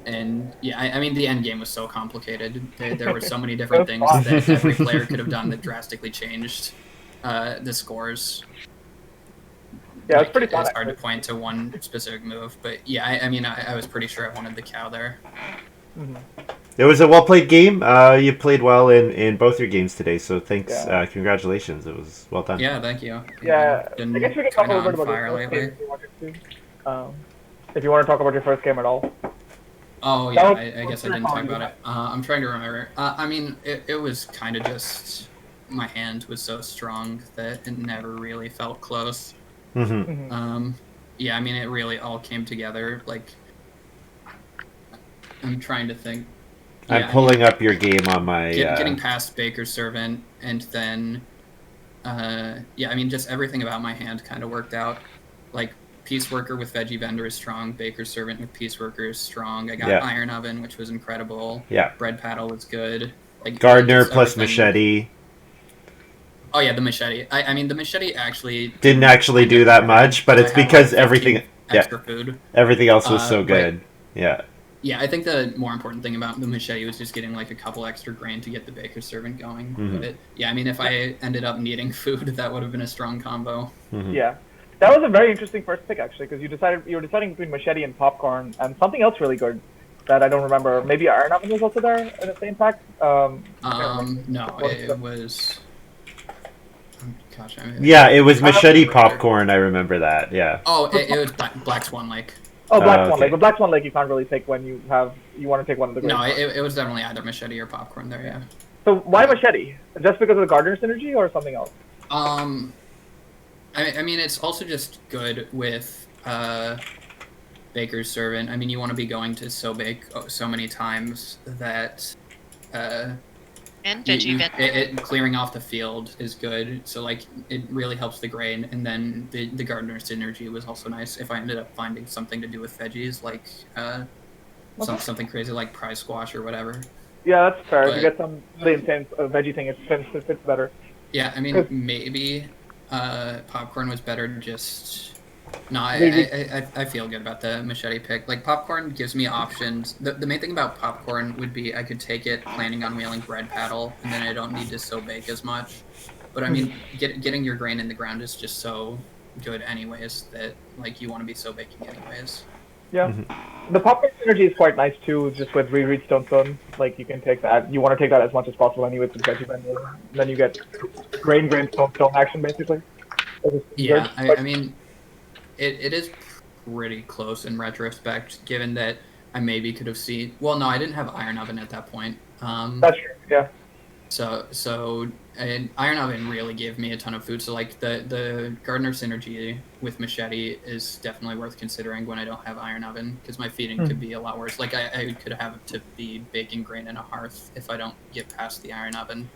And yeah, I mean, the end game was so complicated. There were so many different things fun. that every player could have done that drastically changed the scores. Yeah, Like, it's pretty fun. It's hard to actually. point to one specific move, but yeah, I mean, I was pretty sure I wanted the cow there. It was a well played game. You played well in both your games today, so thanks. Yeah. Congratulations. It was well done. Yeah, thank you. Yeah, Been I guess we can talk a kinda little bit on about fire your first lately. game if you wanted to. If you want to talk about your first game at all. Oh That yeah, was- I guess I didn't talk about it. I'm trying to remember. I mean, it was kind of just my hand was so strong that it never really felt close. Mm-hmm. Yeah, I mean, it really all came together. Like, I'm trying to think. Yeah, I'm pulling up your game on my. Getting past Baker's Servant, and then, yeah, I mean, just everything about my hand kind of worked out. Like, Peace Worker with Veggie Vendor is strong. Baker's Servant with Peace Worker is strong. I got Yeah. Iron Oven, which was incredible. Yeah. Bread Paddle was good. Like Gardener just plus everything. machete. Oh yeah, the machete. I mean, the machete actually Didn't actually do that much, but it's I had, because like, 15 everything. extra food. Everything else was so but- good. Yeah. Yeah, I think the more important thing about the machete was just getting like a couple extra grain to get the Baker's Servant going. But yeah, I mean, if I ended up needing food, that would have been a strong combo. Yeah, that was a very interesting first pick actually, because you were deciding between machete and popcorn and something else really good that I don't remember. Maybe Iron Oven was also there in the same pack. No, it was. Gosh, I mean, Yeah, it was machete popcorn. I remember that. Yeah. Oh, it was Black Swan Lake. Oh, Black Swan okay. Lake. But Black Swan Lake you can't really take when you want to take one of the No, great it was definitely either machete or popcorn there. Yeah. So why machete? Just because of the gardener synergy or something else? I mean, it's also just good with Baker's Servant. I mean, you want to be going to so many times that And Veggie Vendor. clearing off the field is good. So like, it really helps the grain, and then the gardener synergy was also nice. If I ended up finding something to do with veggies, like something crazy like prize squash or whatever. Yeah, that's fair. If But- you get some really intense veggie thing, it fits better. Yeah, I mean, maybe popcorn was better. Just no, I feel good about the machete pick. Like, popcorn gives me options. The main thing about popcorn would be I could take it planning on wheeling bread paddle, and then I don't need to so bake as much. But I mean, getting your grain in the ground is just so good anyways that like you want to be so baking anyways. Yeah. The popcorn synergy is quite nice too, just with reread Stone. Like, you can take that. You want to take that as much as possible anyway with veggie vendor. Then you get grain, stone action basically. Yeah, Good. I mean, it is pretty close in retrospect, given that I maybe could have seen. Well, no, I didn't have Iron Oven at that point. That's true. Yeah. So and Iron Oven really gave me a ton of food. So like the gardener synergy with machete is definitely worth considering when I don't have Iron Oven, because my feeding could be a lot worse. Like I could have to be baking grain in a hearth if I don't get past the Iron Oven.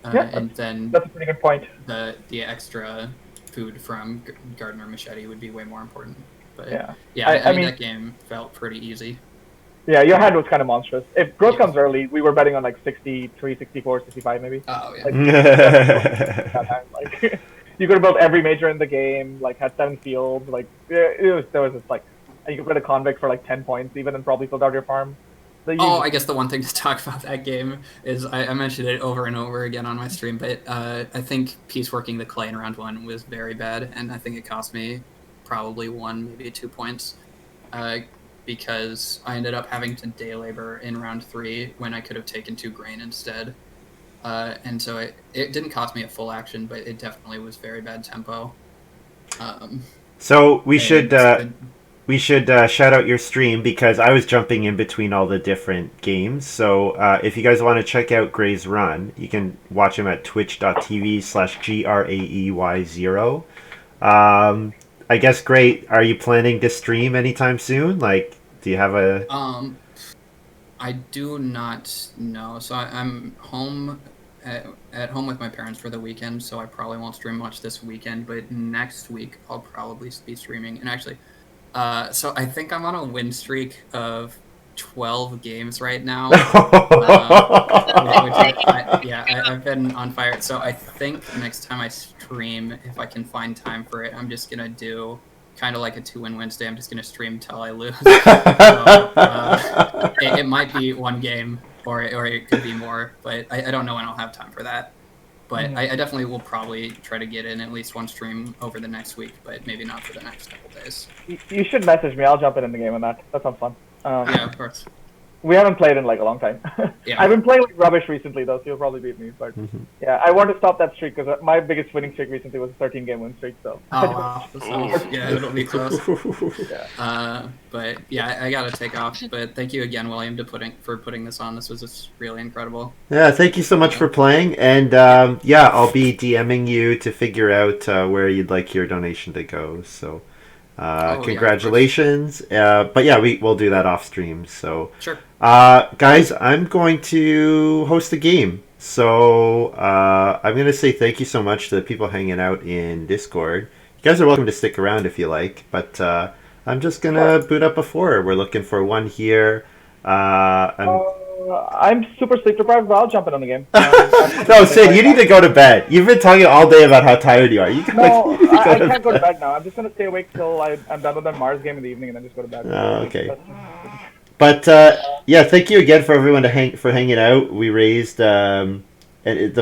And then That's a pretty good point. the extra food from gardener machete would be way more important. But Yeah. I I mean, that game felt pretty easy. Yeah, your hand was kind of monstrous. If growth comes early, we were betting on like 63, 64, 65 maybe. Oh yeah. Like, you could have built every major in the game, like had 7 fields, like there was this like, and you could put a convict for like 10 points even and probably filled out your farm. I guess the one thing to talk about that game is I mentioned it over and over again on my stream, but I think pieceworking the clay in round 1 was very bad, and I think it cost me probably 1, maybe 2 points. because I ended up having to day labor in round 3 when I could have taken 2 grain instead. And so it didn't cost me a full action, but it definitely was very bad tempo. So we should shout out your stream because I was jumping in between all the different games. So if you guys want to check out Gray's run, you can watch him at twitch.tv/GRAEY0. I guess, Gray, are you planning to stream anytime soon? Like, do you have a... I do not know. So I'm home at home with my parents for the weekend, so I probably won't stream much this weekend, but next week I'll probably be streaming. And actually, so I think I'm on a win streak of 12 games right now. I've been on fire. So I think next time I stream, if I can find time for it, I'm just gonna do kind of like a 2-win Wednesday. I'm just gonna stream till I lose. So, it might be one game, or it could be more, but I don't know when I'll have time for that. But I definitely will probably try to get in at least one stream over the next week, but maybe not for the next couple days. You should message me. I'll jump in the game on that. That sounds fun. Yeah, of course. We haven't played in like a long time. Yeah. I've been playing like rubbish recently though, so you'll probably beat me. But yeah, I want to stop that streak because my biggest winning streak recently was a 13-game win streak. So. Oh wow! Yeah, it'll be close. Yeah. But yeah, I gotta take off. But thank you again, William, for putting this on. This was just really incredible. Yeah, thank you so much for playing. And yeah, I'll be DMing you to figure out where you'd like your donation to go. So. Congratulations. But yeah, we'll do that off stream. So sure. Guys, I'm going to host a game. So I'm going to say thank you so much to the people hanging out in Discord. You guys are welcome to stick around if you like, but I'm just going to boot up a 4. We're looking for one here. I'm super sleep deprived, but I'll jump in on the game. No, Sid, you need to go to bed. You've been talking all day about how tired you are. I can't go to bed now. I'm just going to stay awake till I'm done with that Mars game in the evening and then just go to bed. Okay. But, yeah, thank you again for everyone for hanging out. We raised, the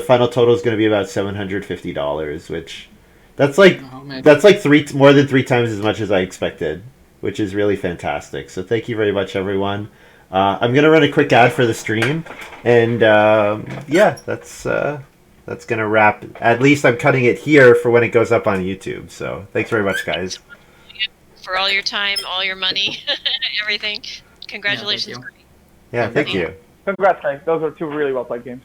final total is going to be about $750, which, that's like more than 3 times as much as I expected, which is really fantastic. So thank you very much, everyone. I'm going to run a quick ad for the stream, and yeah, that's going to wrap. At least I'm cutting it here for when it goes up on YouTube. So thanks very much, guys. For all your time, all your money, everything. Congratulations. Yeah, thank you. Congrats, guys. Those are 2 really well played games.